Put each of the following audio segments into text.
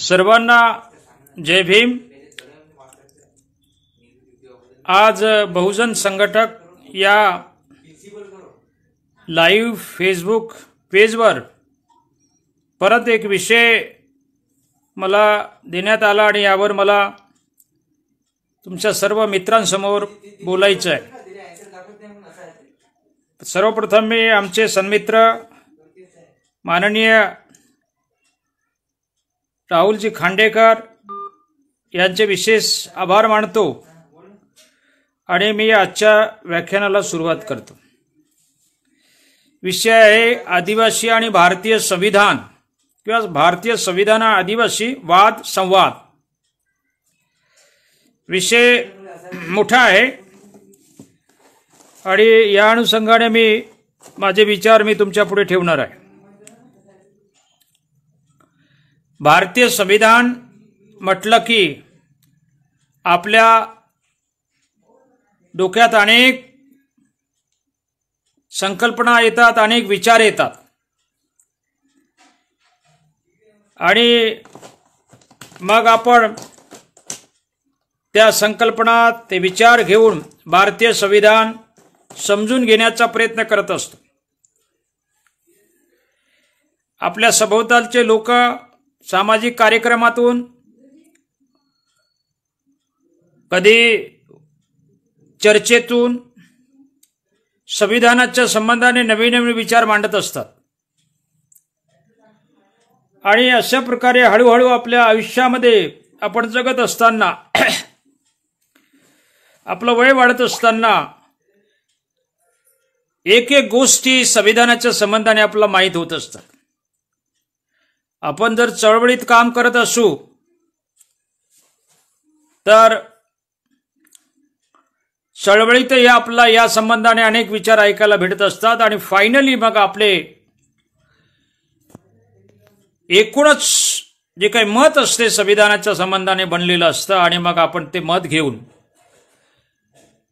सर्वांना जय भीम। आज बहुजन संघटक या लाईव्ह फेसबुक पेजवर परत एक विषय मला देण्यात आला आणि यावर मला तुमच्या सर्व मित्रांसमोर बोलायचं आहे। सर्वप्रथम मी आमचे सन्मित्र माननीय राहुलजी खांडेकर यांचे विशेष आभार मानतो आणि मी आजच्या व्याख्यानाला सुरुवात करतो। विषय आहे आदिवासी आणि भारतीय संविधान किंवा भारतीय संविधान आदिवासी वाद संवाद। विषय मोठा आहे आणि या अनुषंगाने मी माझे विचार तुमच्या पुढे ठेवणार आहे। भारतीय संविधान म्हटलं की आपल्या डोक्यात अनेक संकल्पना येतात, अनेक विचार येतात आणि मग आपण त्या संकल्पना ते विचार घेऊन भारतीय संविधान समजून घेण्याचा प्रयत्न करत असतो। आपल्या सभोवतालचे लोक सामाजिक कार्यक्रमातून कधी चर्चेतून संविधानाच्या संबंधाने नवीन नवीन विचार मांडत असतात आणि अशा प्रकारे हळूहळू आपल्या आयुष्यामध्ये आपण जगत असताना आपलं वय वाढत असताना एक एक गोष्टी संविधानाच्या संबंधाने आपल्याला माहीत होत असतात। आपण जर चळवळीत काम करत असू तर चळवळीत आपल्याला या संबंधाने अनेक विचार ऐकायला भेटत असतात आणि फायनली मग आपले एकूणच जे काही मत असते संविधानाच्या संबंधाने बनलेलं असतं आणि मग आपण ते मत घेऊन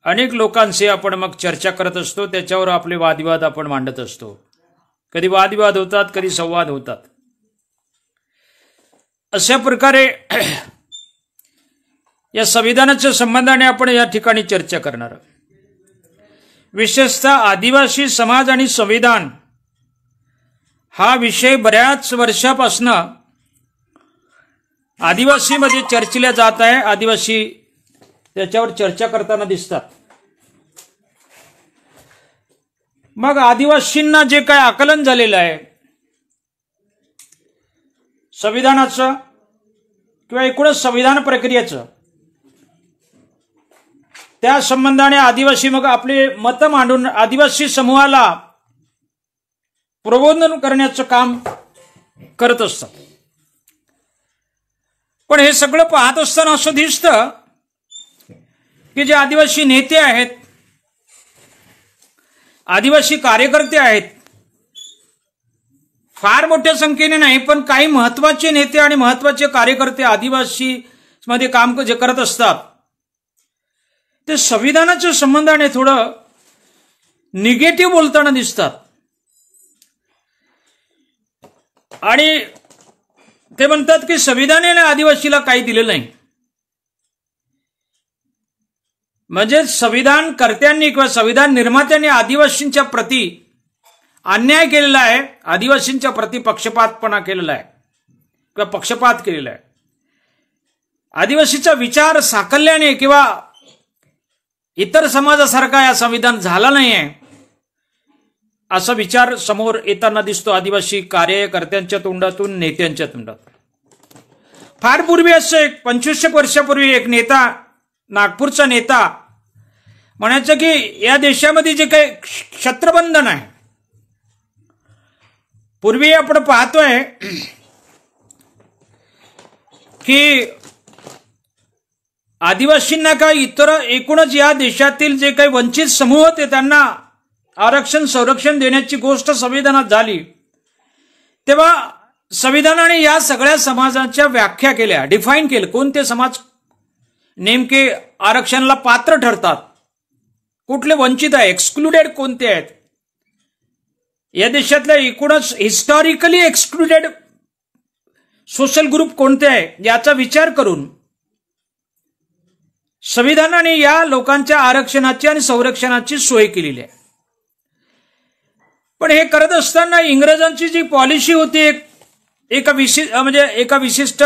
अनेक लोकांशी आपण मग चर्चा करत असतो, त्याच्यावर आपले वादविवाद आपण मांडत असतो। कधी वादविवाद होतात, कधी संवाद होतात। अशा प्रकारे या संविधानाच्या संबंधाने आपण या ठिकाणी चर्चा करणार आहोत। विशेषतः आदिवासी समाज आणि संविधान हा विषय बऱ्याच वर्षापासून आदिवासीमध्ये चर्चिला जात आहे। आदिवासी त्याच्यावर चर्चा करताना दिसतात। मग आदिवासींना जे काय आकलन झालेलं आहे संविधानाचं किंवा एकूणच संविधान प्रक्रियेचं, त्या संबंधाने आदिवासी मग आपले मत मांडून आदिवासी समूहाला प्रबोधन करण्याचं काम करत असतात। पण हे सगळं पाहत असताना असं दिसतं की जे आदिवासी नेते आहेत, आदिवासी कार्यकर्ते आहेत, फार मोठ्या संख्येने नाही पण काही महत्वाचे नेते आणि महत्वाचे कार्यकर्ते आदिवासी मध्ये काम जे करत असतात ते संविधानाच्या संबंधाने थोडं निगेटिव्ह बोलताना दिसतात आणि ते म्हणतात की संविधानाने आदिवासीला काही दिलेलं नाही। म्हणजे संविधान कर्त्यांनी किंवा संविधान निर्मात्यांनी आदिवासींच्या प्रती अन्याय केलेला आहे, आदिवासींच्या प्रती पक्षपातपणा केलेला आहे किंवा पक्षपात केलेला आहे। आदिवासीचा विचार साकल्याने किंवा इतर समाजासारखा या संविधान झाला नाहीये असा विचार समोर येताना दिसतो आदिवासी कार्यकर्त्यांच्या तोंडातून, नेत्यांच्या तोंडातून। फार पूर्वी असं 25 वर्षापूर्वी एक नेता, नागपूरचा नेता म्हणायचं की या देशामध्ये जे काही क्षत्रबंधन आहे, पूर्वी आपण पाहतोय की आदिवासींना काय इतर एकूणच या देशातील जे काही वंचित समूह होते त्यांना आरक्षण संरक्षण देण्याची गोष्ट संविधानात झाली तेव्हा संविधानाने या सगळ्या समाजाच्या व्याख्या केल्या, डिफाईन केलं कोणते समाज नेमके आरक्षणाला पात्र ठरतात, कुठले वंचित आहे, एक्सक्लुडेड कोणते आहेत। या देशातल्या एकूणच हिस्टॉरिकली एक्सक्लुडेड सोशल ग्रुप कोणते आहे याचा विचार करून संविधानाने या लोकांच्या आरक्षणाची आणि संरक्षणाची सोय केलेली आहे. पण हे करत असताना इंग्रजांची जी पॉलिसी होती, एका विशिष्ट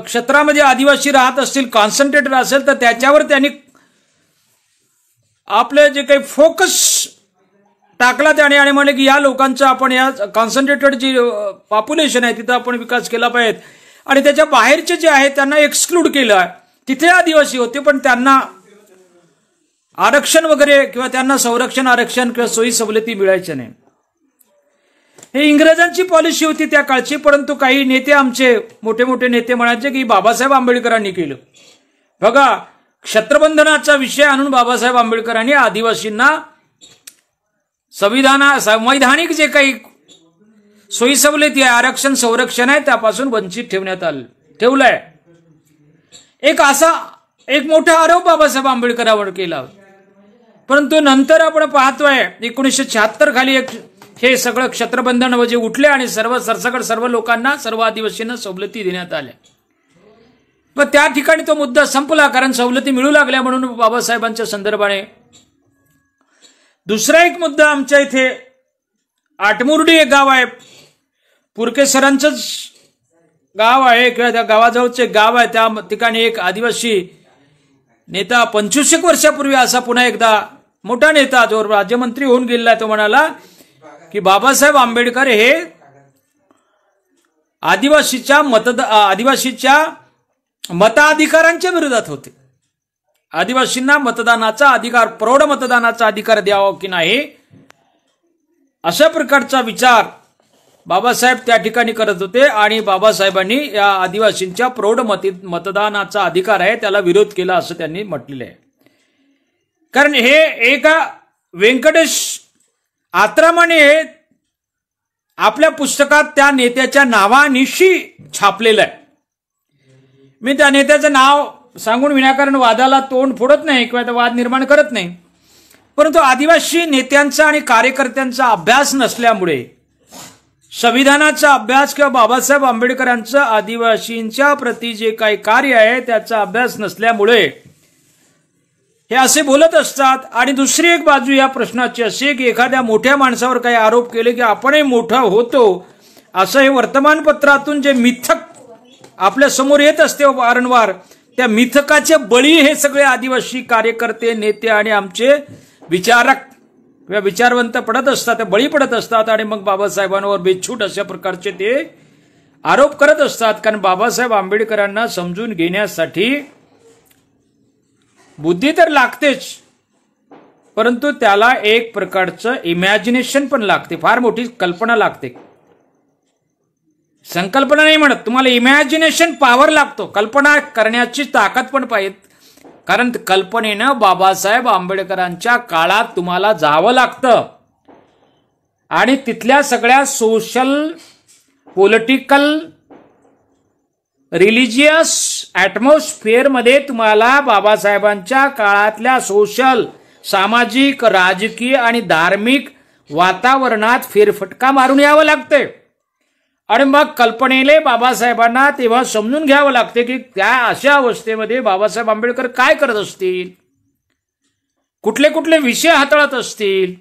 क्षेत्रामध्ये आदिवासी राहत असतील, कॉन्सन्ट्रेटेड असेल, तर त्याच्यावर त्यांनी आपले जे काही फोकस टाकला त्याने आणि म्हणले की या लोकांचा आपण या कॉन्सन्ट्रेटेड जी पॉप्युलेशन आहे तिथं आपण विकास केला पाहिजे आणि त्याच्या बाहेरचे जे आहेत त्यांना एक्सक्लूड केलं. तिथे आदिवासी होते पण त्यांना आरक्षण वगैरे किंवा त्यांना संरक्षण आरक्षण किंवा सोयी सवलती मिळायच्या नाही. हे इंग्रजांची पॉलिसी होती त्या काळची. परंतु काही नेते, आमचे मोठे मोठे नेते म्हणायचे की बाबासाहेब आंबेडकरांनी केलं. बघा, क्षत्रबंधनाचा विषय आणून बाबासाहेब आंबेडकरांनी आदिवासींना संवैधानिक जे काही सोयी सवलती आहे, आरक्षण संरक्षण आहे, त्यापासून वंचित ठेवलंय. एक मोठा आरोप बाबासाहेब आंबेडकरांवर केला. परंतु नंतर आपण पाहतोय 1976 खाली हे सगळं क्षत्रबंधन जे उठले आणि सरसकट सर्व लोकांना, सर्व आदिवासींना सवलती देण्यात आल्या. मग त्या ठिकाणी तो मुद्दा संपला, कारण सवलती मिळू लागल्या म्हणून बाबासाहेबांच्या संदर्भाने. दुसरा एक मुद्दा, आमच्या इथे आटमुर्डी एक गाव आहे, पुरकेसरांचंच गाव आहे किंवा त्या गावाजवळचे गाव आहे. त्या ठिकाणी एक आदिवासी नेता 25 वर्षापूर्वी असा पुन्हा एकदा मोठा नेता जो राज्यमंत्री होऊन गेलेला, तो म्हणाला की बाबासाहेब आंबेडकर हे आदिवासीच्या मताधिकारांच्या विरोधात होते. आदिवासींना मतदानाचा अधिकार, प्रौढ मतदानाचा अधिकार द्यावा की नाही, अशा प्रकारचा विचार बाबासाहेब त्या ठिकाणी करत होते. आणि बाबासाहेबांनी या आदिवासींच्या प्रौढ मतदानाचा अधिकार आहे त्याला विरोध केला असं त्यांनी म्हटलेलं आहे. कारण हे एका व्यंकटेश आत्रामाने आपल्या पुस्तकात त्या नेत्याच्या नावानिशी छापलेलं आहे. मी त्या नेत्याचं नाव सांगून विनाकारण वादाला तोंड फोडत नाही किंवा वाद निर्माण करत नाही. परंतु आदिवासी नेत्यांचा आणि कार्यकर्त्यांचा अभ्यास नसल्यामुळे, संविधानाचा अभ्यास किंवा बाबासाहेब आंबेडकरांचं आदिवासींच्या प्रती जे काही कार्य आहे त्याचा अभ्यास नसल्यामुळे हे असे बोलत असतात. आणि दुसरी एक बाजू या प्रश्नाची अशी की एखाद्या मोठ्या माणसावर काही आरोप केले की आपणही मोठा होतो, असं हे वर्तमानपत्रातून जे मिथक आपल्या समोर येत असते वारंवार, त्या मिथकाचे बळी हे सगळे आदिवासी कार्यकर्ते, नेते आणि आमचे विचारक किंवा विचारवंत पडत असतात, ते बळी पडत असतात. आणि मग बाबासाहेबांवर बेछूट अशा प्रकारचे ते आरोप करत असतात. कारण बाबासाहेब आंबेडकरांना समजून घेण्यासाठी बुद्धी तर लागतेच, परंतु त्याला एक प्रकारचं इमॅजिनेशन पण लागते, फार मोठी कल्पना लागते. संकल्पना नाही म्हणत, तुम्हाला इमॅजिनेशन पॉवर लागतो, कल्पना करण्याची ताकद पण पाहिजे. कारण कल्पनेनं बाबासाहेब आंबेडकरांच्या काळात तुम्हाला जावं लागतं आणि तिथल्या सगळ्या सोशल, पॉलिटिकल, रिलिजियस ॲटमॉस्फिअरमध्ये तुम्हाला बाबासाहेबांच्या काळातल्या सोशल, सामाजिक, राजकीय आणि धार्मिक वातावरणात फेरफटका मारून यावं लागते. आणि मग कल्पनेले बाबासाहेबांना तेव्हा समजून घ्यावं लागते की त्या अशा अवस्थेमध्ये बाबासाहेब आंबेडकर काय करत असतील, कुठले कुठले विषय हाताळत असतील,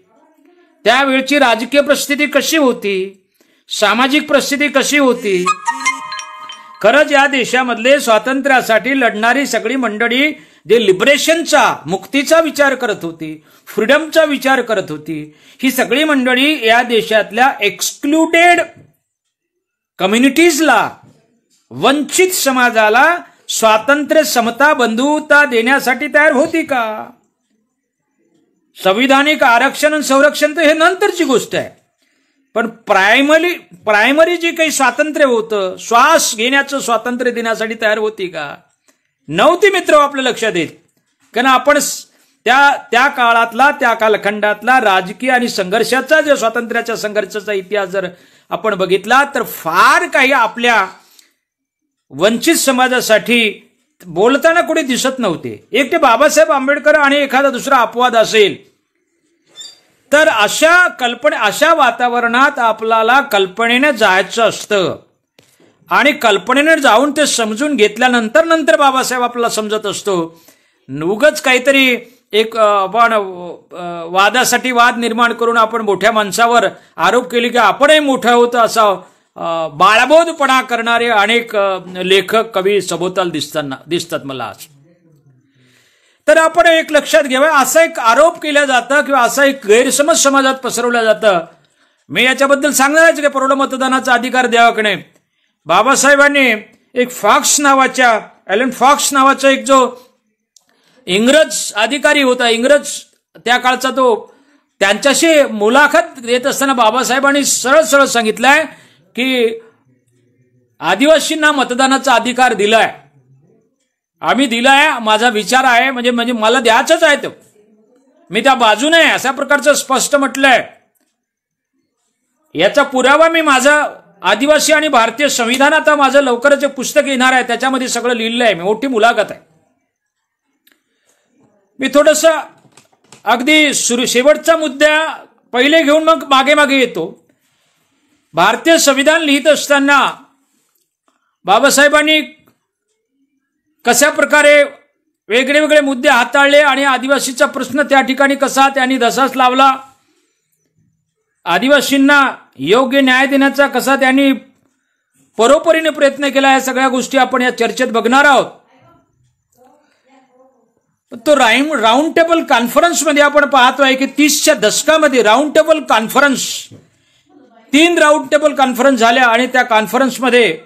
त्यावेळची राजकीय परिस्थिती कशी होती, सामाजिक परिस्थिती कशी होती. खरंच या देशामधले स्वातंत्र्यासाठी लढणारी सगळी मंडळी जे लिबरेशनचा, मुक्तीचा विचार करत होती, फ्रीडमचा विचार करत होती, ही सगळी मंडळी या देशातल्या एक्सक्लुडेड कम्युनिटीजला, वंचित समाजाला स्वातंत्र्य, समता, बंधुता देण्यासाठी तयार होती का? संविधानिक आरक्षण आणि संरक्षण तर हे नंतरची गोष्ट आहे. पण प्रायमरी जे काही स्वातंत्र्य होतं, श्वास घेण्याचं स्वातंत्र्य देण्यासाठी तयार होती का? नव्हती मित्र, आपल्या लक्षात येईल. कारण आपण त्या काळातला, त्या कालखंडातला राजकीय आणि संघर्षाचा, जो स्वातंत्र्याच्या संघर्षाचा इतिहास जर आपण बघितला तर फार काही आपल्या वंचित समाजासाठी बोलताना कोणी दिसत नव्हते. एक ते बाबासाहेब आंबेडकर आणि एखादा दुसरा अपवाद असेल. तर अशा वातावरणात आपल्याला कल्पनेने जायचं असतं. आणि कल्पनेने जाऊन ते समजून घेतल्यानंतर बाबासाहेब आपल्याला समजत असतो. उगाच काहीतरी एक आपण वादासाठी वाद निर्माण करून आपण मोठ्या माणसावर आरोप केले की आपणही मोठं आहोत असा बाळबोधपणा करणारे अनेक लेखक कवी सभोवताल दिसतात मला आज. तर आपण एक लक्षात घ्यावं, असा एक आरोप केला जातं किंवा असा एक गैरसमज समाजात पसरवला जातं. मी याच्याबद्दल सांगणारच की प्रौढ मतदानाचा अधिकार द्यावा की नाही. बाबासाहेबांनी एक ॲलन फॉक्स नावाचा एक जो इंग्रज अधिकारी होता, इंग्रज त्या काळचा, तो त्यांच्याशी मुलाखत देत असताना बाबासाहेबांनी सरळ सांगितलंय की आदिवासींना मतदानाचा अधिकार दिलाय, आम्ही दिलाय, माझा विचार आहे, म्हणजे मला द्यायचंच आहे, तो मी त्या बाजूने आहे, अशा प्रकारचं स्पष्ट म्हटलंय. याचा पुरावा मी माझा आदिवासी आणि भारतीय संविधान, आता माझं लवकरच पुस्तक येणार आहे, त्याच्यामध्ये सगळं लिहिलं आहे, मोठी मुलाखत आहे. मी थोडस अगदी शेवटचा मुद्दा पहिले घेऊन मग मागे येतो. भारतीय संविधान लिहित असताना बाबासाहेबांनी कशा प्रकारे वेगळे मुद्दे हाताळले आणि आदिवासीचा प्रश्न त्या ठिकाणी कसा त्यांनी धसास लावला, आदिवासींना योग्य न्याय देण्याचा कसा त्यांनी परोपरीने प्रयत्न केला, या सगळ्या गोष्टी आपण या चर्चेत बघणार आहोत. तो राऊंड टेबल कॉन्फरन्समध्ये आपण पाहतोय की 30च्या दशकामध्ये round table conference, 3 round table conference झाल्या आणि त्या कॉन्फरन्समध्ये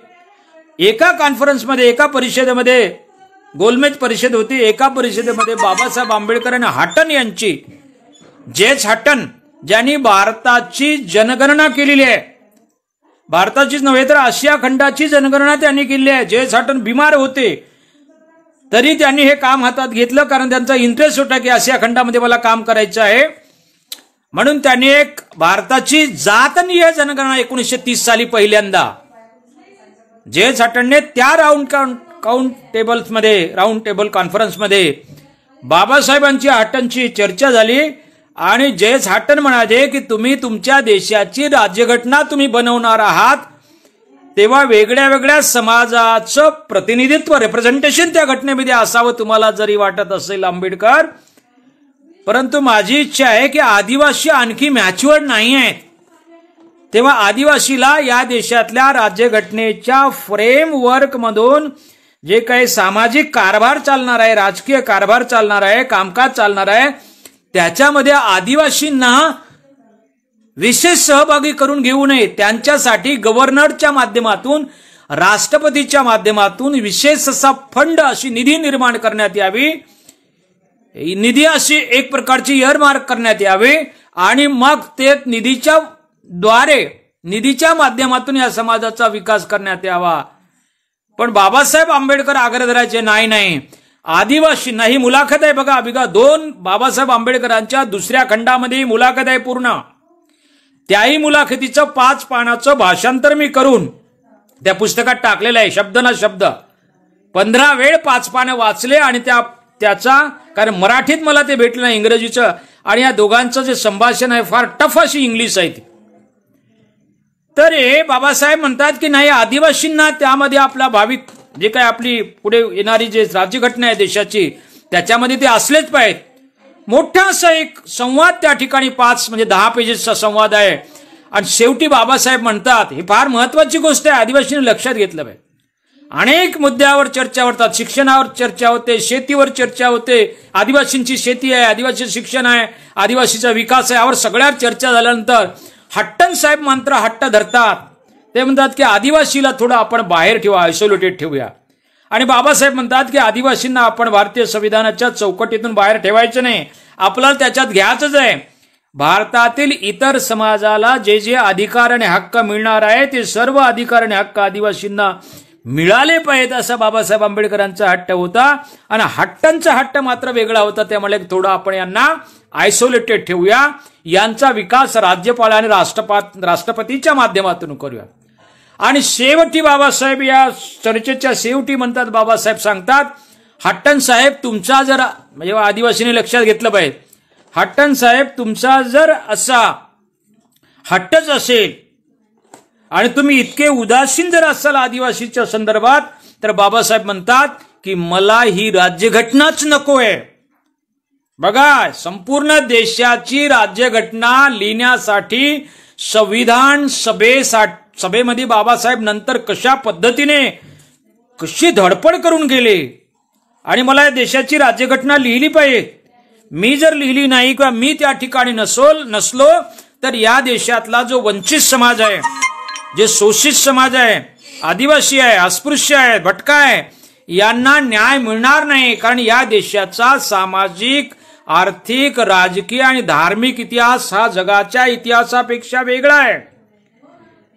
एका परिषदेमध्ये गोलमेज परिषद होती, एका परिषदेमध्ये बाबासाहेब आंबेडकर आणि हाटन यांची, जेच हाटन ज्यांनी भारताची जनगणना केलेली आहे, भारताचीच नव्हे तर आशिया खंडाची जनगणना त्यांनी केली आहे. जेच हाटन बिमार होते तरी त्यांनी हे काम हातात घेतलं, कारण त्यांचा इंटरेस्ट होता की आशिया खंडामध्ये मला काम करायचं आहे. म्हणून त्यांनी एक भारताची जातनीय जनगणना 1930 साली पहिल्यांदा जेच हाटनने त्या राऊंड टेबल कॉन्फरन्समध्ये बाबासाहेबांची हाटनची चर्चा झाली आणि जेच हाटन म्हणाले की तुम्ही तुमच्या देशाची राज्यघटना तुम्ही बनवणार आहात, तेव्हा वेगळ्या समाजाचं प्रतिनिधित्व, रिप्रेझेंटेशन त्या घटनेमध्ये असावं तुम्हाला जरी वाटत असेल आंबेडकर, परंतु माझी इच्छा आहे की आदिवासी आणखी मॅच्युअर्ड नाही आहेत, तेव्हा आदिवासीला या देशातल्या राज्यघटनेच्या फ्रेमवर्क मधून जे काही सामाजिक कारभार चालणार आहे, राजकीय कारभार चालणार आहे, कामकाज चालणार आहे, त्याच्यामध्ये आदिवासींना विशेष सहभागी करून घेऊ नये. त्यांच्यासाठी गव्हर्नरच्या माध्यमातून, राष्ट्रपतीच्या माध्यमातून विशेष असा फंड, अशी निधी निर्माण करण्यात यावी, निधी अशी एक प्रकारची इयरमार्क करण्यात यावी आणि मग ते निधीच्या माध्यमातून या समाजाचा विकास करण्यात यावा. पण बाबासाहेब आंबेडकर आग्रह धरायचे नाही, आदिवासींना, ही मुलाखत आहे बघा 2 बाबासाहेब आंबेडकरांच्या दुसऱ्या खंडामध्ये मुलाखत आहे पूर्ण. त्याही मुलाखतीचं 5 पानाचं भाषांतर मी करून त्या पुस्तकात टाकलेलं आहे, शब्द ना शब्द. 15 वेळ 5 पानं वाचले आणि त्याचा, कारण मराठीत मला ते भेटलं नाही, इंग्रजीचं, आणि या दोघांचं जे संभाषण आहे फार टफ अशी इंग्लिश आहे ती. तर हे बाबासाहेब म्हणतात की नाही, आदिवासींना त्यामध्ये आपला भाविक जे काही आपली पुढे येणारी जे राज्यघटना आहे देशाची, त्याच्यामध्ये ते असलेच पाहिजेत. मोठा असा एक संवाद त्या ठिकाणी 10 पेजेसचा संवाद आहे. आणि शेवटी बाबासाहेब म्हणतात, ही फार महत्वाची गोष्ट आहे, आदिवासींनी लक्षात घेतलं पाहिजे. अनेक मुद्द्यावर चर्चा होतात, शिक्षणावर चर्चा होते, शेतीवर चर्चा होते, आदिवासींची शेती आहे, आदिवासी शिक्षण आहे, आदिवासीचा विकास आहे, यावर सगळ्यावर चर्चा झाल्यानंतर हट्टन साहेब मात्र हट्ट धरतात. ते म्हणतात की आदिवासीला थोडं आपण बाहेर ठेवा, आयसोलेटेड ठेवूया. आणि बाबासाहेब म्हणतात की आदिवासींना आपण भारतीय संविधानाच्या चौकटीतून बाहेर ठेवायचं नाही, आपल्याला त्याच्यात घ्यायचंच आहे. भारतातील इतर समाजाला जे जे अधिकार आणि हक्क मिळणार आहे ते सर्व अधिकार आणि हक्क आदिवासींना मिळाले पाहिजेत, असा बाबासाहेब आंबेडकरांचा हट्ट होता. आणि हट्टांचा हट्ट मात्र वेगळा होता, त्यामुळे थोडं आपण यांना आयसोलेटेड ठेवूया, यांचा विकास राज्यपाल आणि राष्ट्रपतीच्या माध्यमातून करूया. आणि शेवटी बाबासाहेब या चर्चेच्या शेवटी म्हणतात, बाबासाहेब सांगतात, हट्टन साहेब तुमचा जर, म्हणजे आदिवासींनी लक्षात घेतलं पाहिजे, हट्टन साहेब तुमचा जर असा हट्टच असेल आणि तुम्ही इतके उदासीन जर असाल आदिवासीच्या संदर्भात, तर बाबासाहेब म्हणतात की मला ही राज्यघटनाच नकोय. बघा, संपूर्ण देशाची राज्यघटना लिहिण्यासाठी संविधान सभेमध्ये बाबासाहेब नंतर कशा पद्धतीने कशी धडपड करून गेले आणि मला या देशाची राज्यघटना लिहिली पाहिजे. मी जर लिहिली नाही किंवा मी त्या ठिकाणी नसलो तर या देशातला जो वंचित समाज आहे, जे शोषित समाज आहे, आदिवासी आहे, अस्पृश्य आहे, भटका आहे, यांना न्याय मिळणार नाही. कारण या देशाचा सामाजिक, आर्थिक, राजकीय आणि धार्मिक इतिहास हा जगाच्या इतिहासापेक्षा वेगळा आहे.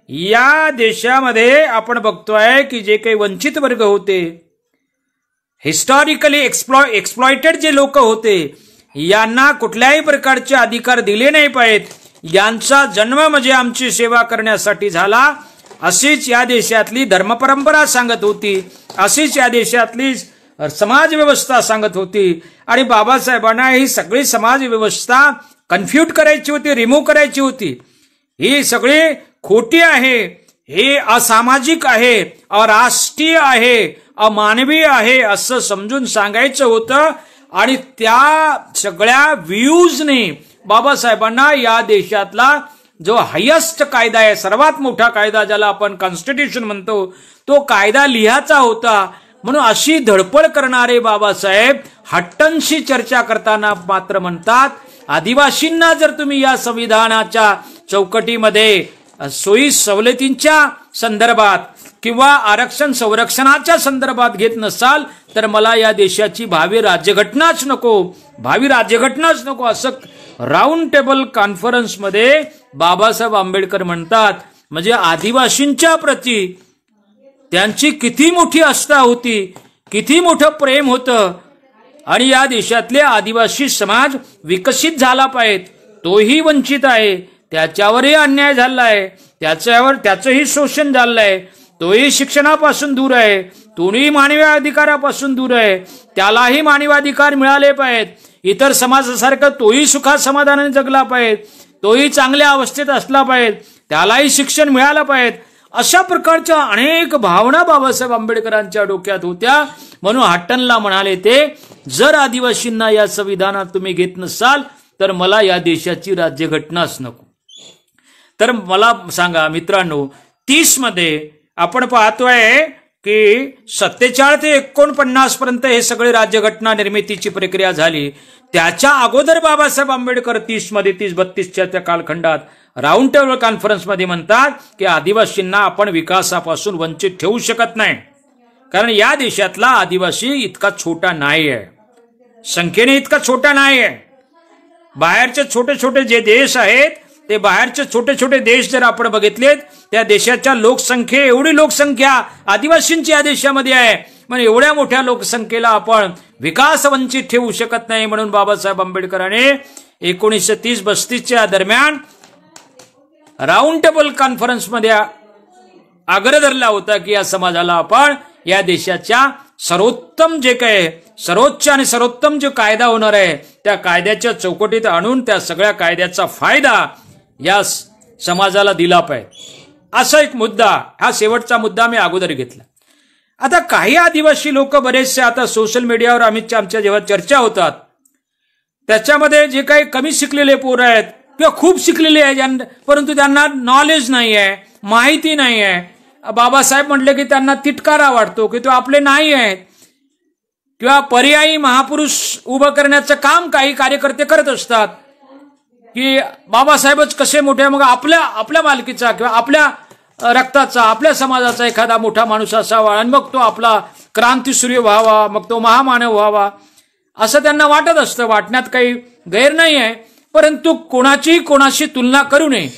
या देशामध्ये आपण बघतोय की जे काही वंचित वर्ग होते, हिस्टॉरिकली एक्सप्लॉयटेड जे लोक होते, यांना कुठल्याही प्रकारचे अधिकार दिले नाही पाहिजेत. यांचा जन्म म्हणजे आमची सेवा करण्यासाठी झाला, अशीच या देशातली धर्मपरंपरा सांगत होती, अशीच या देशातली समाज व्यवस्था सांगत होती. आणि बाबासाहेबांना ही सगळी समाज व्यवस्था कन्फ्यूट करायची होती, रिमूव्ह करायची होती. ही सगळी खोटी आहे, हे असामाजिक आहे, अराष्ट्रीय आहे, अमानवीय आहे असं समजून सांगायचं होतं. आणि त्या सगळ्या व्ह्यूजने बाबासाहेबांना या देशातला जो हायेस्ट कायदा आहे, सर्वात मोठा कायदा ज्याला आपण कॉन्स्टिट्यूशन म्हणतो, तो कायदा लिहायचा होता. म्हणून अशी धडपड करणारे बाबासाहेब हट्टनशी चर्चा करताना मात्र म्हणतात, आदिवासींना जर तुम्ही या संविधानाच्या चौकटीमध्ये सोयी सवलतींच्या संदर्भात किंवा आरक्षण संरक्षणाच्या संदर्भात घेत नसाल तर मला या देशाची भावी राज्यघटनाच नको असं राऊंड टेबल कॉन्फरन्समध्ये बाबासाहेब आंबेडकर म्हणतात. म्हणजे आदिवासींच्या प्रती त्यांची किती मोठी आस्था होती, किती मोठं प्रेम होतं. आणि या देशातले आदिवासी समाज विकसित झाला पाहिजे, तोही वंचित आहे, त्याच्यावरही अन्याय झाला आहे, त्याचंही शोषण झालंय, तोही शिक्षणापासून दूर आहे, तोही मानवी अधिकारापासून दूर आहे, त्यालाही मानवी अधिकार मिळाले पाहिजेत. इतर समाजासारखं तोही सुखात समाधानाने जगला पाहिजे, तोही चांगल्या अवस्थेत असला पाहिजे, त्यालाही शिक्षण मिळालं पाहिजे. अशा प्रकारच्या अनेक भावना बाबासाहेब आंबेडकरांच्या डोक्यात होत्या. म्हणून हट्टनला म्हणाले ते, जर आदिवासींना या संविधानात तुम्ही घेत नसाल तर मला या देशाची राज्यघटनाच नको. तर मला सांगा मित्रांनो, 30 मध्ये आपण पाहतोय की 47 ते 49 पर्यंत हे सगळे राज्यघटना निर्मितीची प्रक्रिया झाली. त्याच्या अगोदर बाबासाहेब आंबेडकर 30-32च्या त्या कालखंडात राऊंड टेबल कॉन्फरन्समध्ये म्हणतात की आदिवासींना आपण विकासापासून वंचित ठेवू शकत नाही, कारण या देशातला आदिवासी इतका छोटा नाही आहे, संख्येने इतका छोटा नाही आहे. बाहेरचे छोटे छोटे जे देश आहेत, ते बाहेरचे छोटे छोटे देश जर आपण बघितलेत, त्या देशाच्या एवढी लोकसंख्या आदिवासींची या देशामध्ये आहे. म्हणजे एवढ्या मोठ्या लोकसंख्येला आपण विकास वंचित ठेवू शकत नाही. म्हणून बाबासाहेब आंबेडकरांनी 1930-32च्या दरम्यान राऊंड टेबल कॉन्फरन्समध्ये आग्रह धरला होता की या समाजाला आपण या देशाच्या सर्वोत्तम जे काय सर्वोच्च आणि सर्वोत्तम जो कायदा होणार आहे त्या कायद्याच्या चौकटीत आणून त्या सगळ्या कायद्याचा फायदा या समाजाला दिला पाहिजे. असा एक मुद्दा, हा शेवटचा मुद्दा मी अगोदर घेतला. आता काही आदिवासी लोक बरेचसे आता सोशल मीडियावर आमच्या जेव्हा चर्चा होतात, त्याच्यामध्ये जे काही कमी शिकलेले पोरं आहेत किंवा खूप शिकलेले आहेत परंतु त्यांना नॉलेज नाही आहे, माहिती नाही आहे, बाबासाहेब म्हटले की त्यांना तिटकारा वाटतो की तो आपले नाही आहेत, किंवा पर्यायी महापुरुष उभं करण्याचं काम काही कार्यकर्ते करत असतात की बाबासाहेबच कसे मोठे, मग आपल्या मालकीचा किंवा आपल्या रक्ताचा, आपल्या समाजाचा एखादा मोठा माणूस असावा आणि मग तो आपला क्रांतीसूर्य व्हावा, मग तो महामानव व्हावा, असं त्यांना वाटत असतं. वाटण्यात काही गैर नाही आहे, परंतु कोणाशी तुलना करू नये.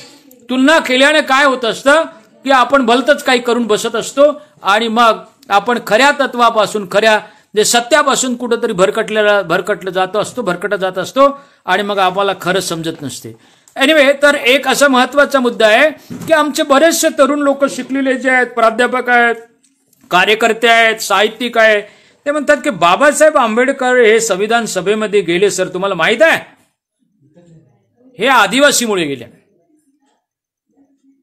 तुलना केल्याने काय होत असतं की आपण भलतच काही करून बसत असतो आणि मग आपण खऱ्या तत्वापासून, खऱ्या जे सत्यापासून कुठंतरी भरकटत जात असतो आणि मग आम्हाला खरं समजत नसते. एनिवे, तर एक असा महत्वाचा मुद्दा आहे की आमचे बरेचसे तरुण लोक शिकलेले जे आहेत, प्राध्यापक आहेत, कार्यकर्ते आहेत, साहित्यिक आहेत, ते म्हणतात की बाबासाहेब आंबेडकर हे संविधान सभेमध्ये गेले, सर तुम्हाला माहित आहे, हे आदिवासीमुळे गेले.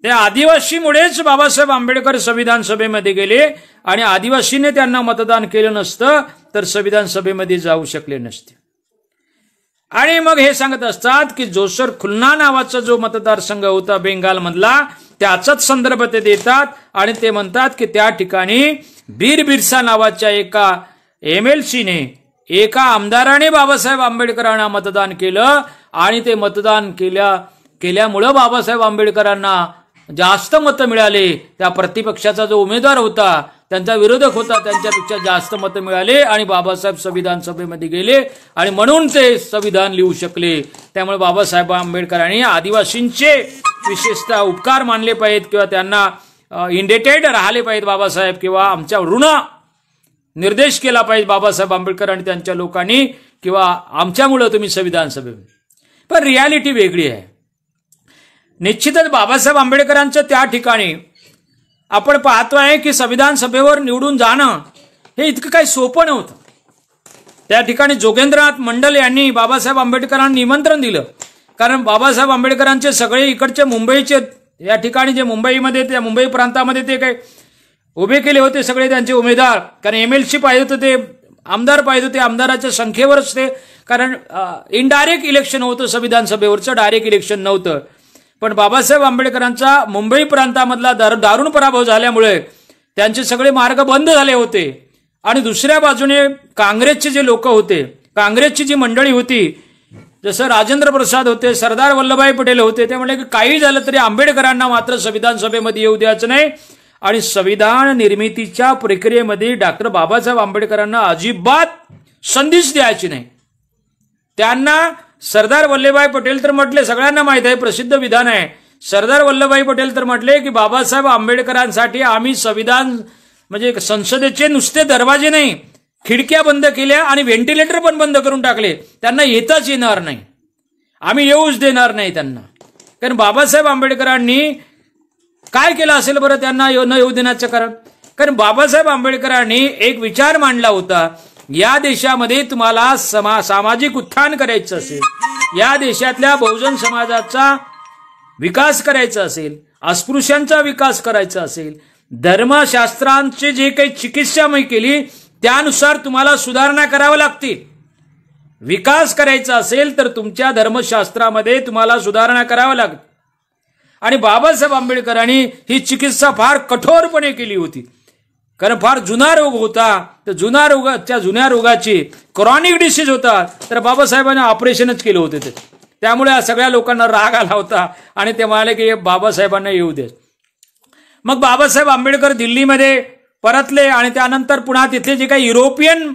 त्या आदिवासीमुळेच बाबासाहेब आंबेडकर संविधान सभेमध्ये गेले आणि आदिवासीने त्यांना मतदान केलं नसतं तर संविधान सभेमध्ये जाऊ शकले नसते. आणि मग हे सांगत असतात की जोसर खुलना नावाचा जो मतदारसंघ होता बेंगालमधला त्याचाच संदर्भ ते देतात आणि ते म्हणतात की त्या ठिकाणी बीर बिरसा नावाच्या एका MLCने एका आमदाराने बाबासाहेब आंबेडकरांना मतदान केलं आणि ते मतदान केल्यामुळं बाबासाहेब आंबेडकरांना जास्त मतं मिळाले. त्या प्रतिपक्षाचा जो उमेदवार होता त्यांचा विरोधक होता त्यांच्यापेक्षा जास्त मतं मिळाले आणि बाबासाहेब संविधान सभेमध्ये गेले आणि म्हणून ते संविधान लिहू शकले. त्यामुळे बाबासाहेब आंबेडकरांनी आदिवासींचे विशेषतः उपकार मानले पाहिजेत किंवा त्यांना इंडेटेड राहिले पाहिजेत बाबासाहेब किंवा आमच्या ऋण निर्देश केला पाहिजे बाबासाहेब आंबेडकर आणि त्यांच्या लोकांनी किंवा आमच्यामुळे तुम्ही संविधान सभेमध्ये. पण रियालिटी वेगळी आहे. निश्चितच बाबासाहेब आंबेडकरांचं त्या ठिकाणी आपण पाहतोय की संविधान सभेवर निवडून जाणं हे इतकं काही सोपं नव्हतं. त्या ठिकाणी जोगेंद्रनाथ मंडल यांनी बाबासाहेब आंबेडकरांना निमंत्रण दिलं कारण बाबासाहेब आंबेडकरांचे सगळे इकडचे मुंबईचे या ठिकाणी जे मुंबईमध्ये त्या मुंबई प्रांतामध्ये ते काही उभे केले होते सगळे त्यांचे उमेदवार कारण MLC पाहिजे होते ते आमदार पाहिजे होते. आमदाराच्या संख्येवरच ते कारण इनडायरेक्ट इलेक्शन होतं संविधान सभेवरचं डायरेक्ट इलेक्शन नव्हतं. पण बाबासाहेब आंबेडकरांचा मुंबई प्रांतामधला दारुण पराभव झाल्यामुळे त्यांचे सगळे मार्ग बंद झाले होते आणि दुसऱ्या बाजूने काँग्रेसचे जे लोक होते काँग्रेसची जी मंडळी होती जसं राजेंद्र प्रसाद होते सरदार वल्लभभाई पटेल होते ते म्हणले की काही झालं तरी आंबेडकरांना मात्र संविधान सभेमध्ये येऊ द्यायचं नाही आणि संविधान निर्मितीच्या प्रक्रियेमध्ये डॉक्टर बाबासाहेब आंबेडकरांना अजिबात संधीच द्यायची नाही. त्यांना सरदार वल्लभभाई पटेल तर म्हटले सगळ्यांना माहित आहे प्रसिद्ध विधान आहे. सरदार वल्लभभाई पटेल तर म्हटले की बाबासाहेब आंबेडकरांसाठी आम्ही संविधान म्हणजे संसदेचे नुसते दरवाजे नाही खिडक्या बंद केल्या आणि व्हेंटिलेटर पण बंद करून टाकले. त्यांना येताच येणार नाही आम्ही येऊच देणार नाही त्यांना. कारण बाबासाहेब आंबेडकरांनी काय केलं असेल बरं त्यांना न येऊ देण्याचं कारण. कारण बाबासाहेब आंबेडकरांनी एक विचार मांडला होता या देशामध्ये तुम्हाला सामाजिक उत्थान करायचं असेल या देशातल्या बहुजन समाजाचा विकास करायचा असेल अस्पृश्यांचा विकास करायचा असेल धर्मशास्त्रांची जे काही चिकित्सा मी केली त्यानुसार तुम्हाला सुधारणा कराव्या लागतील. विकास करायचा असेल तर तुमच्या धर्मशास्त्रामध्ये तुम्हाला सुधारणा कराव्या लागतील. आणि बाबासाहेब आंबेडकरांनी ही चिकित्सा फार कठोरपणे केली होती कारण फार जुना रोग होता तर जुन्या रोगाची क्रॉनिक डिसीज होता तर बाबासाहेबांनी ऑपरेशनच केलं होते ते. त्यामुळे सगळ्या लोकांना राग आला होता आणि ते म्हणाले की बाबासाहेबांना येऊ दे. मग बाबासाहेब आंबेडकर दिल्लीमध्ये परतले आणि त्यानंतर पुन्हा तिथले जे काही युरोपियन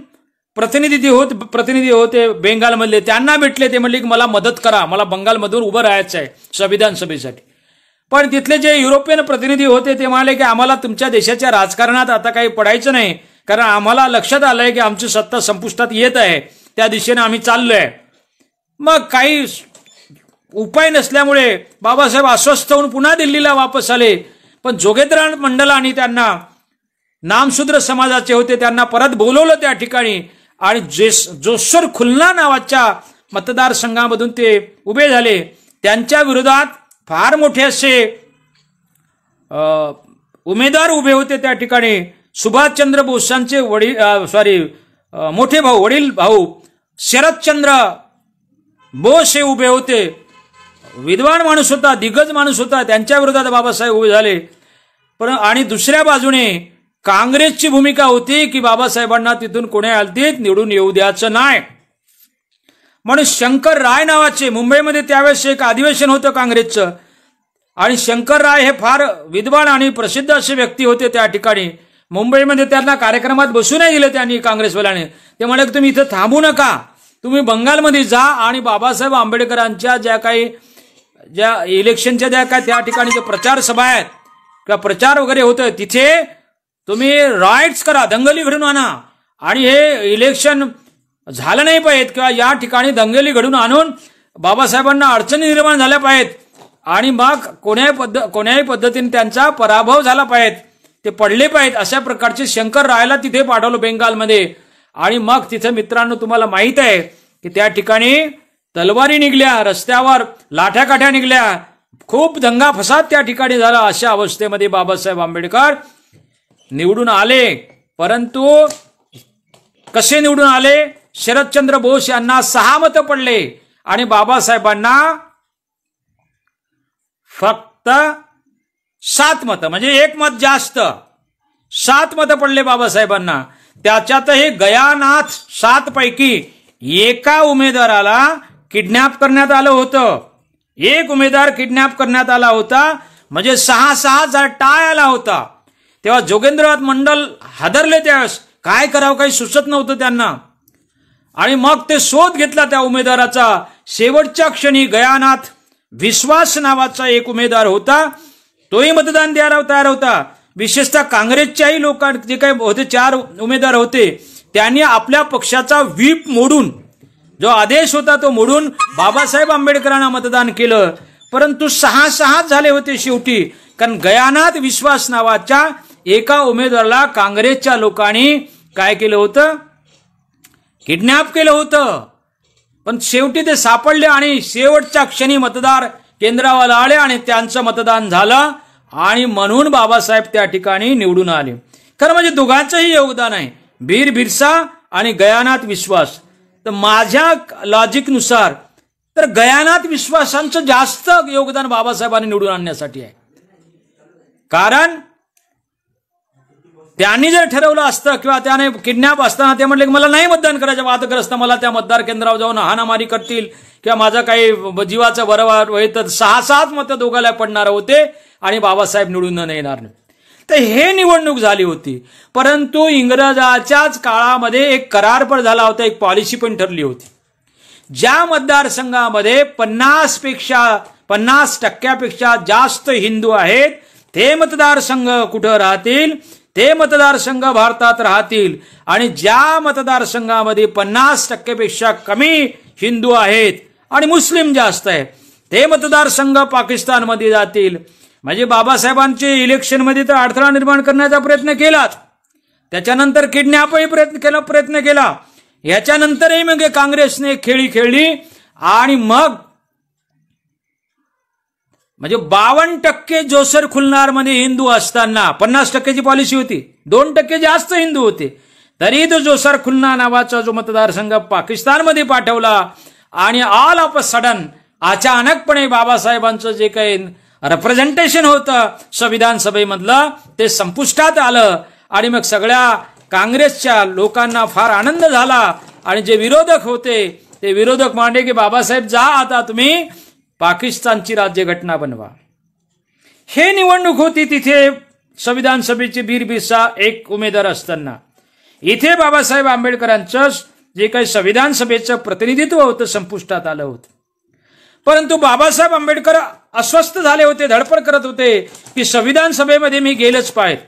प्रतिनिधी होते बेंगालमधले त्यांना भेटले. ते म्हणले की मला मदत करा मला बंगालमधून उभं राहायचं आहे संविधान सभेसाठी. पण तिथले जे युरोपियन प्रतिनिधी होते ते म्हणाले की आम्हाला तुमच्या देशाच्या राजकारणात आता काही पडायचं नाही कारण आम्हाला लक्षात आलंय की आमची सत्ता संपुष्टात येत आहे त्या दिशेने आम्ही चाललोय. मग काही उपाय नसल्यामुळे बाबासाहेब अस्वस्थ होऊन पुन्हा दिल्लीला वापस आले. पण जोगेंद्रनाथ मंडल आणि त्यांना नामशूद्र समाजाचे होते त्यांना परत बोलवलं त्या ठिकाणी आणि जोसर खुलना नावाच्या मतदारसंघामधून ते उभे झाले. त्यांच्या विरोधात फार मोठे असे उमेदवार उभे होते त्या ठिकाणी. सुभाषचंद्र बोसांचे मोठे भाऊ वडील भाऊ शरदचंद्र बोस हे उभे होते. विद्वान माणूस होता दिग्गज माणूस होता त्यांच्या विरोधात बाबासाहेब उभे झाले. पण आणि दुसऱ्या बाजूने काँग्रेसची भूमिका होती की बाबासाहेबांना तिथून कोणी हलतीत निवडून येऊ द्यायचं नाही. म्हणून शंकर राय नावाचे मुंबईमध्ये त्यावेळेस एक अधिवेशन होतं काँग्रेसचं आणि शंकर राय हे फार विद्वान आणि प्रसिद्ध असे व्यक्ती होते त्या ठिकाणी. मुंबईमध्ये त्यांना कार्यक्रमात बसू नाही दिलं त्यांनी काँग्रेसवाल्याने. ते म्हणाले की तुम्ही इथं थांबू नका तुम्ही बंगालमध्ये जा आणि बाबासाहेब आंबेडकरांच्या ज्या इलेक्शनच्या त्या ठिकाणी जे प्रचार सभा आहेत किंवा प्रचार वगैरे होतं तिथे तुम्ही राईट्स करा दंगली घडून आणा आणि हे इलेक्शन झालं नाही पाहिजे किंवा या ठिकाणी दंगली घडून आणून बाबासाहेबांना अडचणी निर्माण झाल्या पाहिजेत आणि मग कोण्याही पद्धतीने त्यांचा पराभव झाला पाहिजे ते पडले पाहिजेत अशा प्रकारचे शंकर रायला तिथे पाठवलं बेंगालमध्ये. आणि मग तिथे मित्रांनो तुम्हाला माहित आहे की त्या ठिकाणी तलवारी निघल्या रस्त्यावर लाठ्याकाठ्या निघल्या खूप दंगा फसाद त्या ठिकाणी झाला. अशा अवस्थेमध्ये बाबासाहेब आंबेडकर निवडून आले. परंतु कसे निवडून आले? शरदचंद्र बोस यांना 6 मतं पडले आणि बाबासाहेबांना फक्त 7 मतं, म्हणजे 1 मत जास्त. 7 मतं पडले बाबासाहेबांना. त्याच्यातही गयानाथ 7 पैकी एका उमेदवाराला किडनॅप करण्यात आलं होतं. एक उमेदवार किडनॅप करण्यात आला होता, म्हणजे 6-6 टाय आला होता. तेव्हा जोगेंद्रनाथ मंडल हादरले. त्यावेळेस काय करावं काही सुचत नव्हतं त्यांना. आणि मग ते शोध घेतला त्या उमेदवाराचा. शेवटच्या क्षणी गयानाथ विश्वास नावाचा एक उमेदवार होता, तोही मतदान द्यायला तयार होता. विशेषतः काँग्रेसच्याही लोकांना जे काही होते 4 उमेदवार होते, त्यांनी आपल्या पक्षाचा व्हीप मोडून, जो आदेश होता तो मोडून बाबासाहेब आंबेडकरांना मतदान केलं. परंतु 6-6 झाले होते शेवटी, कारण गयानाथ विश्वास नावाच्या एका उमेदवाराला काँग्रेसच्या लोकांनी काय केलं होतं? किडनॅप केलं होतं. पण शेवटी ते सापडले आणि शेवटच्या क्षणी मतदार केंद्रावर आले आणि त्यांचं मतदान झालं आणि म्हणून बाबासाहेब त्या ठिकाणी निवडून आले. खरं म्हणजे दोघांचंही योगदान आहे, बीर बिरसा आणि गयानाथ विश्वास. तर माझ्या लॉजिकनुसार तर गयानाथ विश्वासांचं जास्त योगदान बाबासाहेबांनी निवडून आणण्यासाठी आहे. कारण त्यांनी जर ठरवलं असतं किंवा त्याने किडनॅप असताना ते म्हटले की मला नाही मतदान करायचं, वादग्रस्त मला त्या मतदार केंद्रावर जाऊन हाणामारी करतील किंवा माझा काही जीवाचा बरोबर होईल, तर 6-7 मतं दोघाला पडणार होते आणि बाबासाहेब निवडून न येणार नाही. तर हे निवडणूक झाली होती. परंतु इंग्रजाच्याच काळामध्ये एक करार पण झाला होता, एक पॉलिसी पण ठरली होती. ज्या मतदारसंघामध्ये 50% जास्त हिंदू आहेत, ते मतदारसंघ कुठं राहतील? ते मतदारसंघ भारतात राहतील. आणि ज्या मतदारसंघामध्ये 50% कमी हिंदू आहेत आणि मुस्लिम जास्त आहेत, ते मतदारसंघ पाकिस्तानमध्ये जातील. म्हणजे बाबासाहेबांचे इलेक्शनमध्ये तर अडथळा निर्माण करण्याचा प्रयत्न केलाच, त्याच्यानंतर किडनॅपही प्रयत्न केला. याच्यानंतरही मग काँग्रेसने खेळी खेळली आणि मग म्हणजे 52% जोसर खुलनारमध्ये हिंदू असताना 50%ची पॉलिसी होती, 2% जास्त हिंदू होते, तरी तो जोसर खुलना नावाचा जो मतदारसंघ पाकिस्तानमध्ये पाठवला आणि ऑल ऑफ अ सडन अचानकपणे बाबासाहेबांचं जे काही रिप्रेझेंटेशन होतं संविधान सभेमधलं ते संपुष्टात आलं. आणि मग सगळ्या काँग्रेसच्या लोकांना फार आनंद झाला आणि जे विरोधक होते ते विरोधक मांडले की बाबासाहेब जा, आता तुम्ही पाकिस्तानची राज्यघटना बनवा. हे निवडणूक होती. तिथे संविधान सभेचे बीर बिरसा एक उमेदवार असताना इथे बाबासाहेब आंबेडकरांचं जे काही संविधान सभेचं प्रतिनिधित्व होतं संपुष्टात आलं होतं. परंतु बाबासाहेब आंबेडकर अस्वस्थ झाले होते, धडपड करत होते की संविधान सभेमध्ये मी गेलंच पाहिजे.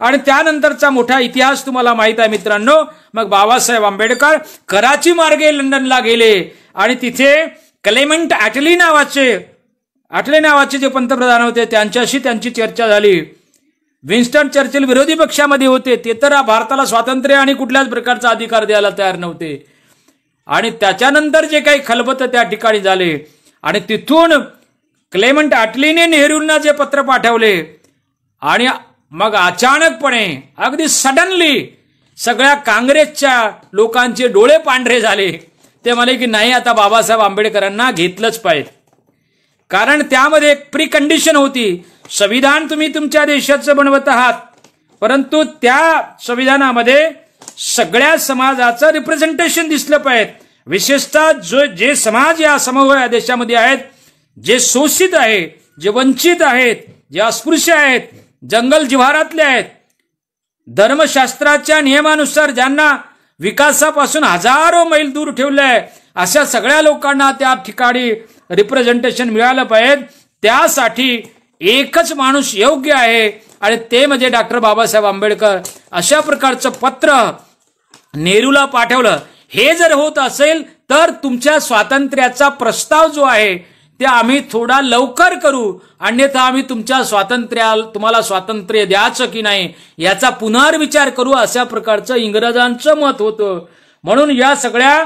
आणि त्यानंतरचा मोठा इतिहास तुम्हाला माहित आहे मित्रांनो. मग बाबासाहेब आंबेडकर कराची मार्गे लंडनला गेले आणि तिथे क्लेमेंट ॲटली नावाचे जे पंतप्रधान होते त्यांच्याशी त्यांची चर्चा झाली. विन्स्टन चर्चिल विरोधी पक्षामध्ये होते, ते तर भारताला स्वातंत्र्य आणि कुठल्याच प्रकारचा अधिकार द्यायला तयार नव्हते. आणि त्याच्यानंतर जे काही खलबत त्या ठिकाणी झाले आणि तिथून क्लेमेंट ॲटलीने नेहरूंना जे पत्र पाठवले आणि मग अचानकपणे अगदी सडनली सगळ्या काँग्रेसच्या लोकांचे डोळे पांढरे झाले. ते म्हणाले की नाही, आता बाबासाहेब आंबेडकरांना घेतलंच पाहिजे. कारण त्यामध्ये एक प्री कंडिशन होती, संविधान तुम्ही तुमच्या देशाचं बनवत आहात, परंतु त्या संविधानामध्ये सगळ्या समाजाचं रिप्रेझेंटेशन दिसलं पाहिजे. विशेषतः जे समाज या समूह या देशामध्ये आहेत, जे शोषित आहेत, जे वंचित आहेत, जे अस्पृश्य आहेत, जंगल जिव्हारातले आहेत, धर्मशास्त्राच्या नियमानुसार ज्यांना विकासापासून हजारो मैल दूर ठेवलंय, अशा सगळ्या लोकांना त्या ठिकाणी रिप्रेझेंटेशन मिळालं पाहिजे. त्यासाठी एकच माणूस योग्य आहे आणि ते म्हणजे डॉक्टर बाबासाहेब आंबेडकर. अशा प्रकारचं पत्र नेहरूला पाठवलं. हे जर होत असेल तर तुमच्या स्वातंत्र्याचा प्रस्ताव जो आहे ते आम्ही थोडा लवकर करू, अन्यथा आम्ही तुम्हाला स्वातंत्र्य द्यायचं की नाही याचा पुनर्विचार करू, अशा प्रकारचं इंग्रजांचं मत होतं. म्हणून या सगळ्या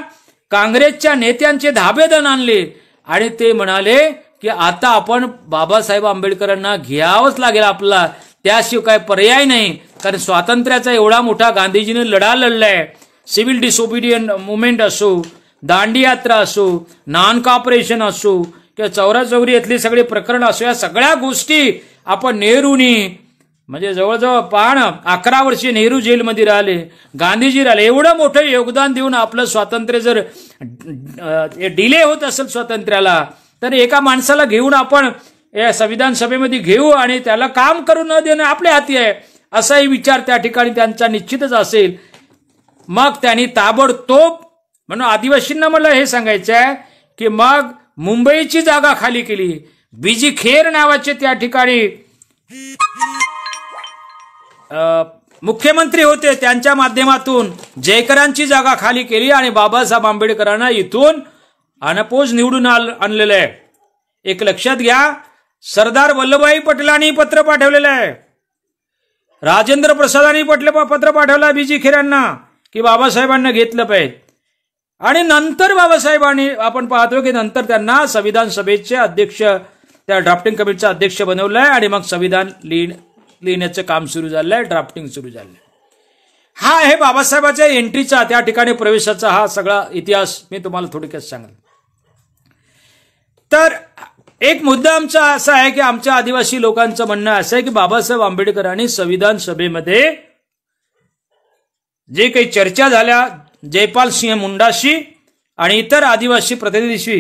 काँग्रेसच्या नेत्यांचे धाबेदन आणले आणि ते म्हणाले की आता आपण बाबासाहेब आंबेडकरांना घ्यावंच लागेल आपला, त्याशिवाय काय पर्याय नाही. कारण स्वातंत्र्याचा एवढा मोठा गांधीजीने लढा लढलाय. सिव्हिल डिसओबिडियंट मुवमेंट असो, दांडी यात्रा असो, नॉन कॉपरेशन असो किंवा चौराचौरी यातली सगळी प्रकरण असो, या सगळ्या गोष्टी आपण नेहरूनी म्हणजे जवळजवळ पाहण 11 वर्षे नेहरू जेलमध्ये राहिले, गांधीजी राहिले. एवढं मोठं योगदान देऊन आपलं स्वातंत्र्य जर डिले होत असेल स्वातंत्र्याला, तर एका माणसाला घेऊन आपण या संविधान सभेमध्ये घेऊ आणि त्याला काम करू न देणं आपल्या हाती आहे, असाही विचार त्या ठिकाणी त्यांचा निश्चितच असेल. मग त्यांनी ताबडतोब, म्हणून आदिवासींना मला हे सांगायचं आहे की मग मुंबईची जागा खाली केली. बीजी खेर नावाचे त्या ठिकाणी मुख्यमंत्री होते, त्यांच्या माध्यमातून जयकरांची जागा खाली केली आणि बाबासाहेब आंबेडकरांना इथून अनपोज निवडून आणलेलं आहे. एक लक्षात घ्या, सरदार वल्लभभाई पटेलांनी पत्र पाठवलेलं आहे, राजेंद्र प्रसादांनी पत्र पाठवलं बीजी खेरांना की बाबासाहेबांना घेतलं पाहिजे. आणि नंतर बाबासाहेबांनी आपण पाहतो की नंतर त्यांना संविधान सभेचे अध्यक्ष, त्या ड्राफ्टिंग कमिटीचा अध्यक्ष बनवलंय आणि मग संविधान लिहिण्याचं काम सुरू झालंय, ड्राफ्टिंग सुरू झालंय. हा आहे बाबासाहेबांच्या एंट्रीचा, त्या ठिकाणी प्रवेशाचा हा सगळा इतिहास मी तुम्हाला थोडक्यात सांगेन. तर एक मुद्दा आमचा असा आहे की आमच्या आदिवासी लोकांचं म्हणणं असं आहे की बाबासाहेब आंबेडकरांनी संविधान सभेमध्ये जे काही चर्चा झाल्या जयपाल सिंह मुंडाशी आणि इतर आदिवासी प्रतिनिधीशी,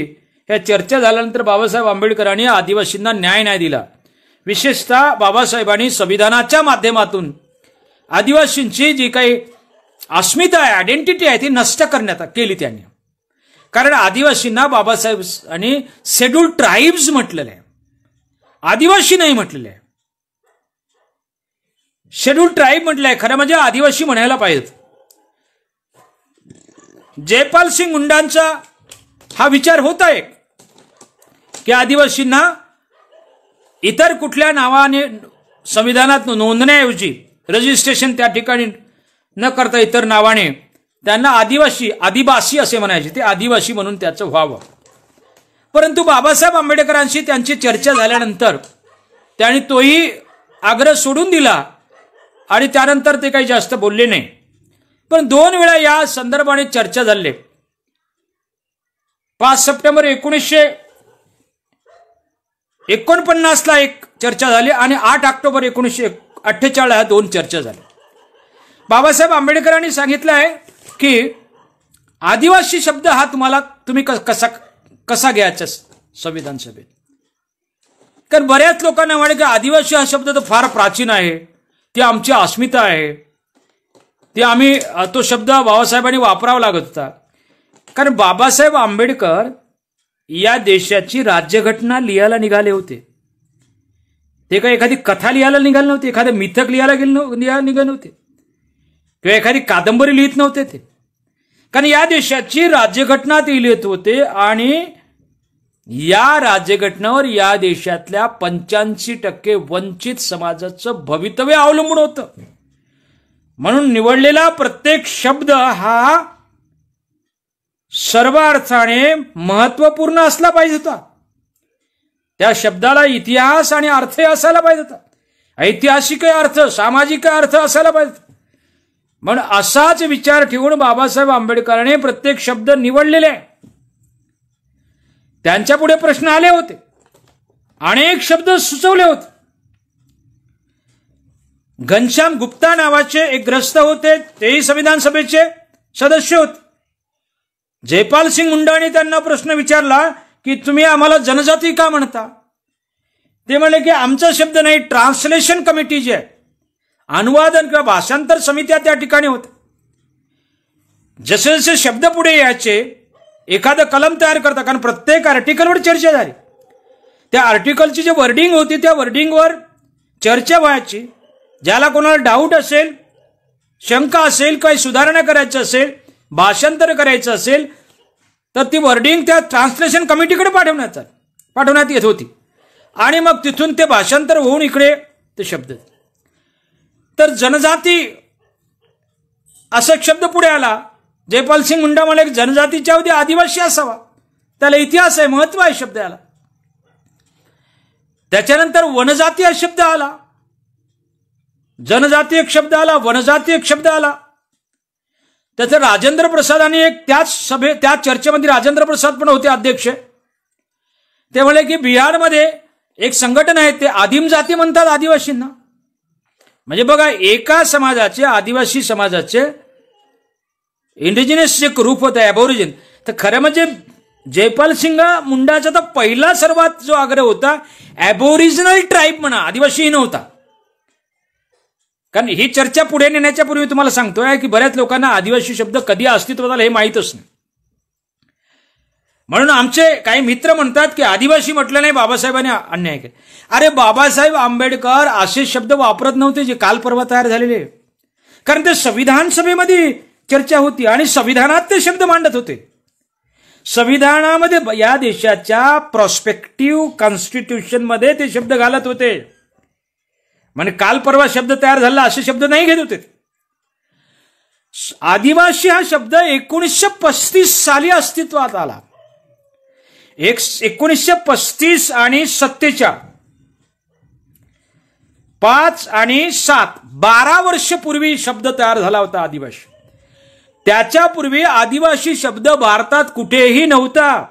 या चर्चा झाल्यानंतर बाबासाहेब आंबेडकरांनी आदिवासींना न्याय नाही दिला. विशेषतः बाबासाहेबांनी संविधानाच्या माध्यमातून आदिवासींची जी काही अस्मिता आहे, आयडेंटिटी आहे, ती नष्ट करण्यात केली त्यांनी. कारण आदिवासींना बाबासाहेबांनी शेड्यूल ट्राईब्स म्हटलेलं आहे, आदिवासी नाही म्हटलेलं आहे. शेड्यूल ट्राईब म्हटलंय, खरं म्हणजे आदिवासी म्हणायला पाहिजे. जयपाल सिंग मुंडांचा हा विचार होता एक की आदिवासींना इतर कुठल्या नावाने संविधानात नोंदण्याऐवजी रजिस्ट्रेशन त्या ठिकाणी न करता इतर नावाने त्यांना आदिवासी असे म्हणायचे, ते आदिवासी म्हणून त्याचं व्हावं. परंतु बाबासाहेब आंबेडकरांशी त्यांची चर्चा झाल्यानंतर त्यांनी तोही आग्रह सोडून दिला आणि त्यानंतर ते काही जास्त बोलले नाही. पण 2 वेळा या संदर्भाने चर्चा झाली. 5 सप्टेंबर 1949ला एक चर्चा झाली आणि 8 ऑक्टोबर 1948 ह्या 2 चर्चा झाल्या. बाबासाहेब आंबेडकरांनी सांगितलं आहे की आदिवासी शब्द हा तुम्ही कसा घ्यायचा संविधान सभेत. कारण बऱ्याच लोकांना वाटतं की आदिवासी हा शब्द तर फार प्राचीन आहे, ती आमची अस्मिता आहे, ती आम्ही तो शब्द बाबासाहेबांनी वापरावा लागत होता. कारण बाबासाहेब आंबेडकर या देशाची राज्यघटना लिहायला निघाले होते. ते काही एखादी कथा लिहायला निघाले नव्हते, एखादं मिथक लिहायला निघाले नव्हते किंवा एखादी कादंबरी लिहित नव्हते ते. कारण या देशाची राज्यघटना ते लिहित होते आणि या राज्यघटनेवर या देशातल्या 85% वंचित समाजाचं भवितव्य अवलंबून होतं. म्हणून निवडलेला प्रत्येक शब्द हा सर्व अर्थाने महत्वपूर्ण असला पाहिजे होता. त्या शब्दाला इतिहास आणि अर्थ असायला पाहिजे होता, ऐतिहासिक अर्थ, सामाजिक अर्थ असायला पाहिजे. म्हणून असाच विचार ठेवून बाबासाहेब आंबेडकरांनी प्रत्येक शब्द निवडलेले आहे. त्यांच्या पुढे प्रश्न आले होते, अनेक शब्द सुचवले होते. घनश्याम गुप्ता नावाचे एक ग्रस्त होते, तेही संविधान सभेचे सदस्य होते. जयपाल सिंग मुंडाने त्यांना प्रश्न विचारला की तुम्ही आम्हाला जनजाती का म्हणता. ते म्हणले की आमचा शब्द नाही, ट्रान्सलेशन कमिटी जी आहे, अनुवादन किंवा भाषांतर समित्या त्या ठिकाणी होत्या. जसे जसे शब्द पुढे यायचे, एखादं कलम तयार करता, कारण प्रत्येक आर्टिकलवर चर्चा झाली, त्या आर्टिकलची जे वर्डिंग होती त्या वर्डिंगवर चर्चा व्हायची. ज्याला कोणाला डाऊट असेल, शंका असेल, काही सुधारणा करायचं असेल, भाषांतर करायचं असेल, तर ती वर्डिंग त्या ट्रान्सलेशन कमिटीकडे पाठवण्यात येत होती आणि मग तिथून ते भाषांतर होऊन इकडे ते शब्द. तर जनजाती असा शब्द पुढे आला. जयपाल सिंग मुंडा म्हणाले जनजातीच्या अवधी आदिवासी असावा, त्याला इतिहास आहे, महत्व आहे शब्द याला. त्याच्यानंतर वनजाती हा शब्द आला, जनजाती एक शब्द आला, वनजाती एक शब्द आला. त्याचं राजेंद्र प्रसादांनी एक त्या चर्चेमध्ये राजेंद्र प्रसाद पण होते अध्यक्ष. ते म्हणाले की बिहारमध्ये एक संघटन आहे, ते आदिम जाती म्हणतात आदिवासींना. म्हणजे बघा, एका समाजाचे, आदिवासी समाजाचे इंडिजिनस जे ग्रुप होता ॲबोरिजिन, तर खरं म्हणजे जयपाल सिंग मुंडाचा तर पहिला सर्वात जो आग्रह होता ॲबोरिजिनल ट्राईब म्हणा, आदिवासी नव्हता. कारण ही चर्चा पुढे नेण्याच्या पूर्वी तुम्हाला सांगतोय की बऱ्याच लोकांना आदिवासी शब्द कधी अस्तित्वात आला हे माहीतच नाही. म्हणून आमचे काही मित्र म्हणतात की आदिवासी म्हटलं नाही बाबासाहेबांनी अन्याय केला. अरे बाबासाहेब आंबेडकर असे शब्द वापरत नव्हते जे काल परवा तयार झालेले, कारण ते संविधान सभेमध्ये चर्चा होती आणि संविधानात ते शब्द मांडत होते. संविधानामध्ये या देशाच्या प्रॉस्पेक्टिव्ह कॉन्स्टिट्यूशन मध्ये ते शब्द घालत होते. म्हणजे काल परवा शब्द तयार झाला असे शब्द नाही घेत होते. आदिवासी हा शब्द 1935 साली अस्तित्वात आला. 1935 आणि 77, 5 आणि 7, 12 वर्ष पूर्वी शब्द तयार झाला होता आदिवासी. त्याच्यापूर्वी आदिवासी शब्द भारतात कुठेही नव्हता.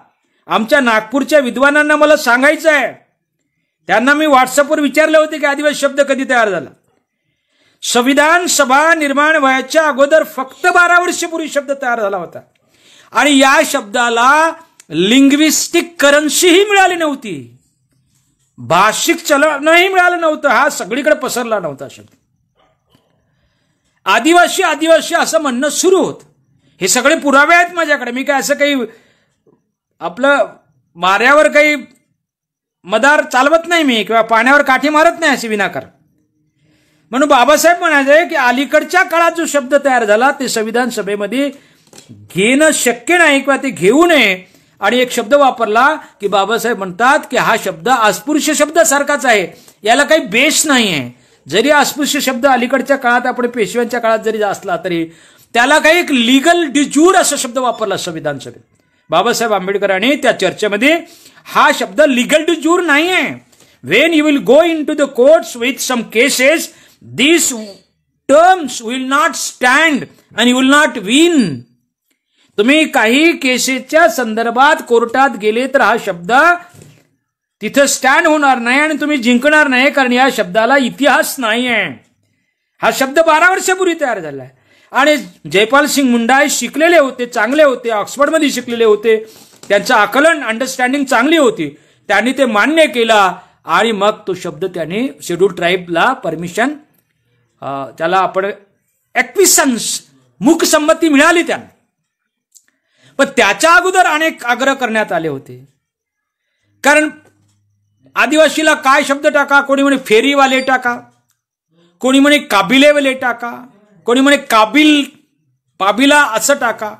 आमच्या नागपूरच्या विद्वानांना मला सांगायचं आहे, त्यांना मी व्हॉट्सअपवर विचारले होते की आदिवासी शब्द कधी तयार झाला. संविधान सभा निर्माण व्हायच्या अगोदर फक्त 12 वर्षपूर्वी शब्द तयार झाला होता. आणि या शब्दाला लिंग्विस्टिक करन्सीही मिळाली नव्हती, भाषिक चलनही मिळालं नव्हतं. हा सगळीकडे पसरला नव्हता शब्द. आदिवासी आदिवासी असं म्हणणं सुरू होत. हे सगळे पुरावे आहेत माझ्याकडे. मी काय असं काही आपलं माऱ्यावर काही मदार चालवत नाही मी, किंवा पाण्यावर काठी मारत नाही असे विनाकारण. म्हणून बाबासाहेब म्हणायचे की अलीकडच्या काळात जो शब्द तयार झाला ते संविधान सभेमध्ये घेणं शक्य नाही किंवा ते घेऊ नये. आणि एक शब्द वापरला की बाबासाहेब म्हणतात की हा शब्द अस्पृश्य शब्दासारखाच आहे, याला काही बेस नाही आहे. जरी अस्पृश्य शब्द अलीकडच्या काळात आपण पेशव्यांच्या काळात जरी असला तरी त्याला काही एक लिगल डिज्यूर असा शब्द वापरला संविधान सभेत बाबासाहेब आंबेडकरांनी त्या चर्चेमध्ये. हा शब्द लिगल डिज्यूर नाही आहे. When you will go into the courts with some cases these terms will not stand and you will not win. तुम्ही काही केसेसच्या संदर्भात कोर्टात गेले तर हा शब्द तिथे स्टँड होणार नाही आणि तुम्ही जिंकणार नाही, कारण या शब्दाला इतिहास नाही आहे. हा शब्द 12 वर्षापूर्वी तयार झाला आहे. आणि जयपाल सिंग मुंडा शिकलेले होते, चांगले होते, ऑक्सफर्डमध्ये शिकलेले होते, त्यांचं आकलन अंडरस्टँडिंग चांगली होती. त्यांनी ते मान्य केला आणि मग तो शब्द त्यांनी शेड्यूल ट्राईबला परमिशन, त्याला आपण ॲक्विसन्स, मूकसंमती मिळाली त्यांना. पण त्याच्या अगोदर अनेक आग्रह करण्यात आले होते. कारण आदिवासीला काय शब्द टाका, कोणी म्हणे फेरीवाले टाका, कोणी म्हणे काबिलेवाले टाका, कोणी म्हणे पाबिला असं टाका.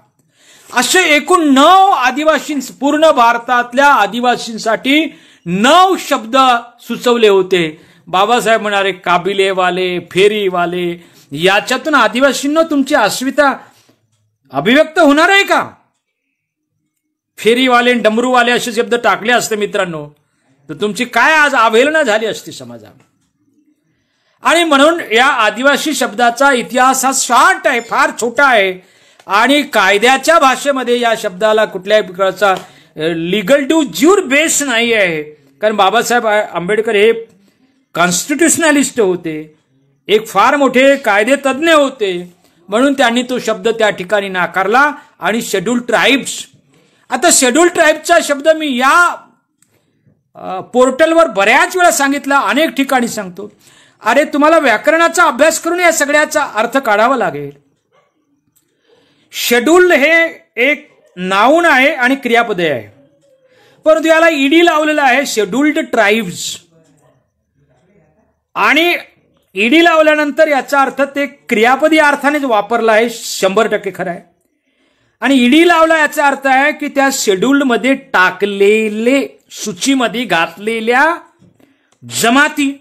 असे एकूण 9 आदिवासी, पूर्ण भारतातल्या आदिवासींसाठी 9 शब्द सुचवले होते. बाबासाहेब म्हणाले काबिलेवाले, फेरीवाले, याच्यातून आदिवासींना तुमची अस्मिता अभिव्यक्त होणार आहे का? फेरीवाले, डमरूवाले असे शब्द टाकले असते मित्रांनो तर तुमची काय आज अवहेलना झाली असती समाजात. आणि म्हणून या आदिवासी शब्दाचा इतिहास हा शॉर्ट आहे, फार छोटा आहे. आणि कायद्याच्या भाषेमध्ये या शब्दाला कुठल्याही प्रकारचा लिगल डू ज्यूर बेस नाही आहे. कारण बाबासाहेब आंबेडकर हे कॉन्स्टिट्युशनलिस्ट होते, एक फार मोठे कायदे तज्ज्ञ होते. म्हणून त्यांनी तो शब्द त्या ठिकाणी नाकारला. आणि शेड्यूल ट्राईब्स, आता शेड्यूल ट्राईबचा शब्द मी या पोर्टलवर बऱ्याच वेळा सांगितला, अनेक ठिकाणी सांगतो. अरे तुम्हाला व्याकरणाचा अभ्यास करून या सगळ्याचा अर्थ काढावा लागेल. शेड्यूल हे एक नाऊन आहे आणि क्रियापद आहे, परंतु याला ईडी लावलेला आहे, शेड्यूल्ड ट्राईब्स. आणि ईडी लावल्यानंतर याचा अर्थ ते क्रियापदी अर्थानेच वापरला आहे, 100% खरं आहे. आणि ईडी लावला याचा अर्थ आहे की त्या शेड्यूल्ड मध्ये टाकलेले, सूचीमध्ये घातलेल्या जमाती.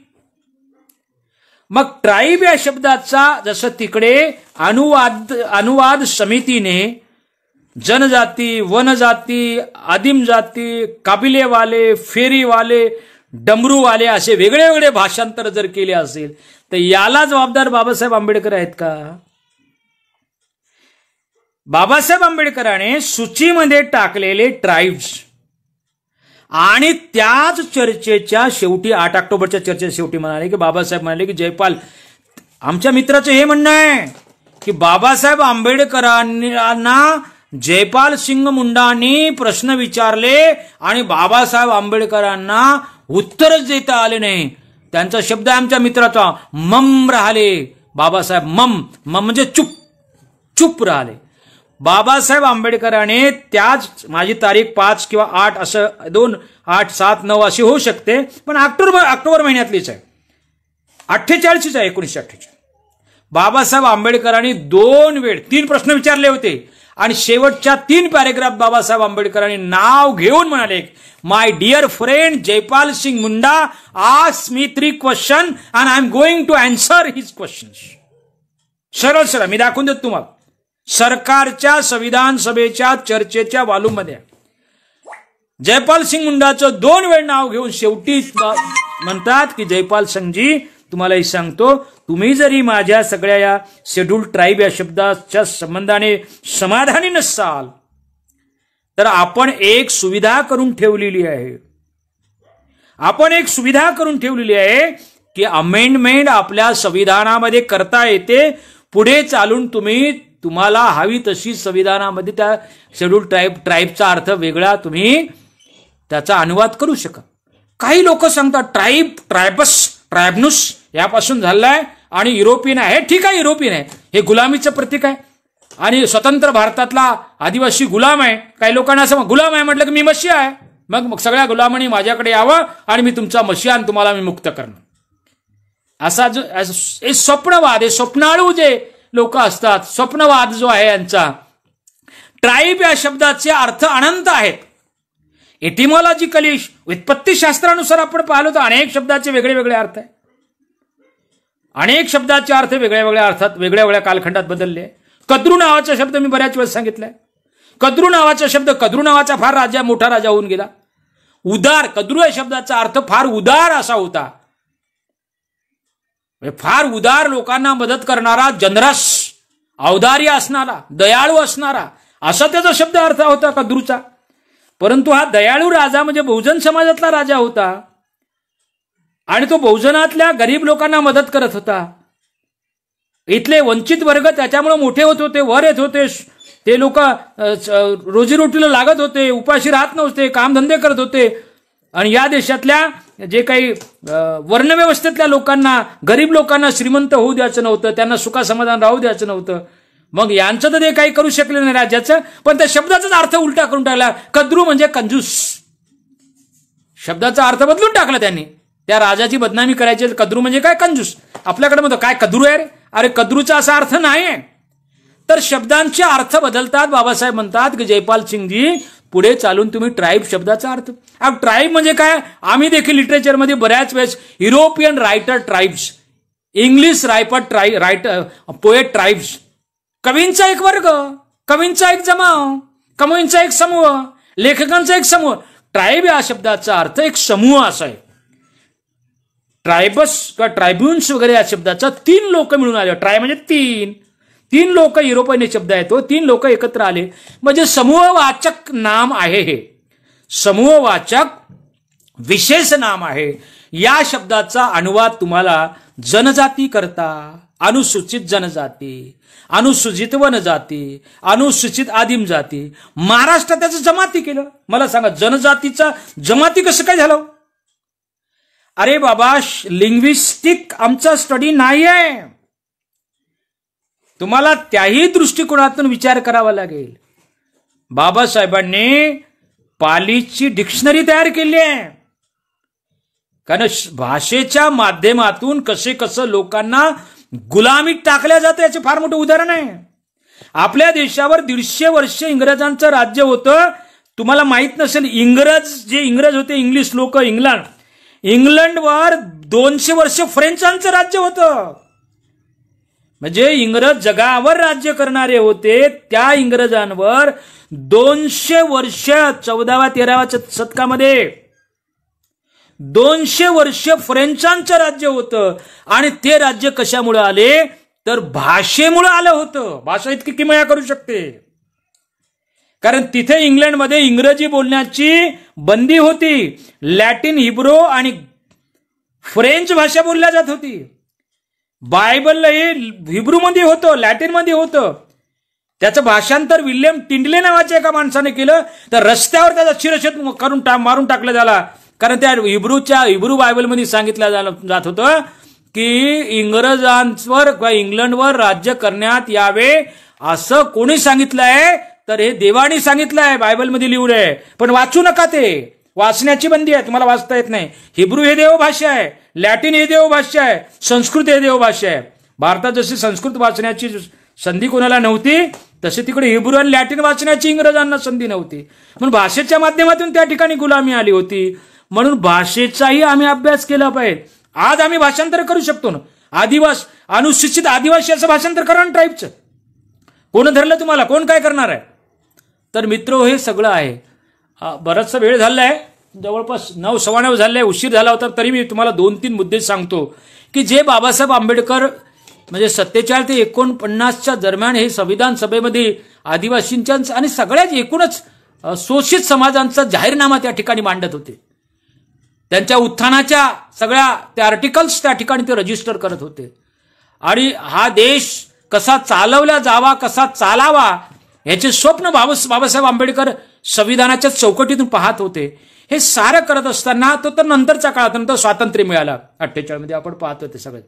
मग ट्राईब या शब्दाचा जसं तिकडे अनुवाद समितीने जनजाती, वनजाती, आदिम जाती, काबिलेवाले, फेरीवाले, डमरूवाले असे वेगळे वेगळे भाषांतर जर केले असेल तर याला जबाबदार बाबासाहेब आंबेडकर आहेत का? बाबासाहेब आंबेडकरांनी सूचीमध्ये टाकलेले ट्राईब्स आणि त्याच चर्चेच्या शेवटी 8 ऑक्टोबरच्या चर्चेच्या शेवटी म्हणाले की बाबासाहेब म्हणाले की जयपाल, आमच्या मित्राचं हे म्हणणं आहे की बाबासाहेब आंबेडकरांना जयपाल सिंग मुंडांनी प्रश्न विचारले आणि बाबासाहेब आंबेडकरांना उत्तरच देता आले नाही. त्यांचा शब्द आहे आमच्या मित्राचा, मम राहिले. बाबासाहेब मम म्हणजे चुप चुप राहिले. बाबासाहेब आंबेडकरांनी त्याच, माझी तारीख 5 किंवा 8 असं 2, 8, 7, 9 अशी होऊ शकते, पण ऑक्टोबर महिन्यातलीच आहे, 48च आहे, 1948. बाबासाहेब आंबेडकरांनी 3 प्रश्न विचारले होते आणि शेवटच्या 3 पॅरेग्राफ बाबासाहेब आंबेडकरांनी नाव घेऊन म्हणाले, my dear friend Jaipal Singh Munda asked me 3 question and I am going to answer his questions. सरळ सरळ मी दाखवून देतो तुम्हाला. सरकारच्या संविधान सभेच्या चर्चेच्या वॉल्यूममध्ये जयपाल सिंग मुंडाचं 2 वेळ नाव घेऊन शेवटी म्हणतात की जयपाल सिंगजी, तुम्हालाही सांगतो, तुम्ही जरी माझ्या सगळ्या या शेड्यूल ट्राईब या शब्दाच्या संबंधाने समाधानी नसाल तर आपण एक सुविधा करून ठेवलेली आहे. आपण एक सुविधा करून ठेवलेली आहे की अमेंडमेंट आपल्या संविधानामध्ये करता येते. पुढे चालून तुम्हाला हवी तशी संविधानामध्ये त्या शेड्यूल ट्राईबचा अर्थ वेगळा तुम्ही त्याचा अनुवाद करू शका. काही लोक सांगतात ट्रायबनुस यापासून झालाय आणि युरोपियन आहे. ठीक आहे, युरोपियन आहे, हे गुलामीचं प्रतीक आहे आणि स्वतंत्र भारतातला आदिवासी गुलाम आहे. काही लोकांना असं गुलाम आहे म्हटलं की मी मशिया आहे, मग सगळ्या गुलामांनी माझ्याकडे यावं आणि मी तुमचा मशिया आणि तुम्हाला मी मुक्त करणार. असा जो स्वप्नवाद आहे, स्वप्नाळू जे लोक असतात, स्वप्नवाद जो आहे यांचा. ट्राईब या शब्दाचे अर्थ अनंत आहेत. एटिमॉलॉजिकली व्युत्पत्तीशास्त्रानुसार आपण पाहिलो तर अनेक शब्दाचे वेगळे वेगळे अर्थ आहे. अनेक शब्दाचे अर्थ वेगळ्या वेगळ्या अर्थात वेगळ्या वेगळ्या कालखंडात बदलले. कद्रू नावाचा शब्द मी बऱ्याच वेळेस सांगितलाय. कद्रू नावाचा फार मोठा राजा होऊन गेला. उदार, कद्रू या शब्दाचा अर्थ फार उदार असा होता. फार उदार लोकांना मदत करणारा, जनरस, औदार्य असणारा, दयाळू असणारा असा त्याचा शब्द अर्थ होता कद्रूचा. परंतु हा दयाळू राजा म्हणजे बहुजन समाजातला राजा होता आणि तो बहुजनातल्या गरीब लोकांना मदत करत होता. इथले वंचित वर्ग त्याच्यामुळे मोठे होत होते, वर येत होते. ते लोक रोजीरोटीला लागत होते, उपाशी राहत नव्हते, कामधंदे करत होते. आणि या देशातल्या जे काही वर्णव्यवस्थेतल्या लोकांना, गरीब लोकांना श्रीमंत होऊ द्यायचं नव्हतं, त्यांना सुखासमाधान राहू द्यायचं नव्हतं. मग यांचं तर ते काही करू शकले नाही राज्याचं, पण त्या शब्दाचाच अर्थ उलटा करून टाकला. कद्रू म्हणजे कंजूस, शब्दाचा अर्थ बदलून टाकला त्यांनी. त्या राजाची बदनामी करायची, कद्रू म्हणजे काय, कंजूस. आपल्याकडे म्हणतो काय कद्रू आहे रे, अरे कद्रूचा असा अर्थ नाही आहे. तर शब्दांचे अर्थ बदलतात. बाबासाहेब म्हणतात की जयपाल सिंगजी, पुढे चालून तुम्ही ट्राईब शब्दाचा अर्थ. अब ट्राईब म्हणजे काय, आम्ही देखील लिटरेचरमध्ये बऱ्याच वेळेस European writer tribes, English writer poet tribes, कवींचा एक वर्ग, कवींचा एक जमाव, कवींचा एक समूह, लेखकांचा एक समूह. ट्राईब या शब्दाचा अर्थ एक समूह असा आहे. ट्रायबस किंवा ट्रायब्युन्स वगैरे या शब्दाचा 3 लोक मिळून आले. ट्राय म्हणजे 3 लोक, युरोपियन शब्द आहे तो. 3 लोक एकत्र आले म्हणजे समूहवाचक नाम आहे. हे समूहवाचक विशेष नाम आहे. या शब्दाचा अनुवाद तुम्हाला जनजाती करता, अनुसूचित जनजाती, अनुसूचित वनजाती, अनुसूचित आदिम जाती. महाराष्ट्रात त्याचं जमाती केलं. मला सांगा, जनजातीचा जमाती कसं काय झालं? अरे बाबा, लिंग्विस्टिक आमचा स्टडी नाही आहे. तुम्हाला त्याही दृष्टिकोनातून विचार करावा लागेल. बाबासाहेबांनी पालीची डिक्शनरी तयार केली आहे. कारण भाषेच्या माध्यमातून कसं लोकांना गुलामीत टाकल्या जातं याचे फार मोठं उदाहरण आहे. आपल्या देशावर 150 वर्ष इंग्रजांचं राज्य होतं. तुम्हाला माहित नसेल, इंग्रज होते, इंग्लिश लोक, इंग्लंडवर 200 वर्ष फ्रेंचांचं राज्य होतं. म्हणजे इंग्रज जगावर राज्य करणारे होते. त्या इंग्रजांवर 200 वर्ष 14व्या 13व्या शतकामध्ये 200 वर्ष फ्रेंचांचं राज्य होतं आणि ते राज्य कशामुळे आले तर भाषेमुळे आलं होतं. भाषा इतकी किमया करू शकते. कारण तिथे इंग्लंडमध्ये इंग्रजी बोलण्याची बंदी होती. लॅटिन, हिब्रू आणि फ्रेंच भाषा बोलल्या जात होती. बायबलही हिब्रूमध्ये होतं, लॅटिनमध्ये होतं. त्याचं भाषांतर विल्यम टिंडले नावाच्या एका माणसाने केलं तर रस्त्यावर त्याचा शिरच्छेद करून मारून टाकलं झाला. कारण त्या हिब्रू बायबलमध्ये सांगितलं जात होतं की इंग्रजांवर किंवा इंग्लंडवर राज्य करण्यात यावे असं कोणी सांगितलंय तर हे देवाने सांगितलंय, बायबलमध्ये लिहून आहे. पण वाचू नका, ते वाचण्याची बंदी आहे, तुम्हाला वाचता येत नाही. हिब्रू हे देवभाषा आहे, लॅटिन हे देवभाषा आहे, संस्कृत हे देवभाषा आहे. भारतात जशी संस्कृत वाचण्याची संधी कोणाला नव्हती तसे तिकडे हिब्रू आणि लॅटिन वाचण्याची इंग्रजांना संधी नव्हती. म्हणून भाषेच्या माध्यमातून त्या ठिकाणी गुलामी आली होती. म्हणून भाषेचाही आम्ही अभ्यास केला पाहिजे. आज आम्ही भाषांतर करू शकतो ना. अनुसूचित आदिवासी असं भाषांतर करा ना ट्राईबचं. कोण धरलं तुम्हाला? कोण काय करणार आहे? तर मित्र, हे सगळं आहे. बराचसा वेळ झालाय, जवळपास 9, 9:15 झाले, उशीर झाला होता. तरी मी तुम्हाला 2-3 मुद्दे सांगतो की जे बाबासाहेब आंबेडकर म्हणजे 47 ते 49च्या दरम्यान हे संविधान सभेमध्ये आदिवासींच्या आणि सगळ्याच एकूणच शोषित समाजांचा जाहीरनामा त्या ठिकाणी मांडत होते. त्यांच्या उत्थानाच्या सगळ्या त्या आर्टिकल्स त्या ठिकाणी ते रजिस्टर करत होते. आणि हा देश कसा चालवला जावा, कसा चालावा याचे स्वप्न बाबासाहेब आंबेडकर संविधानाच्या चौकटीतून पाहत होते. हे सारं करत असताना तो तर नंतरच्या काळात, नंतर स्वातंत्र्य मिळालं 48 मध्ये, आपण पाहतो ते सगळे.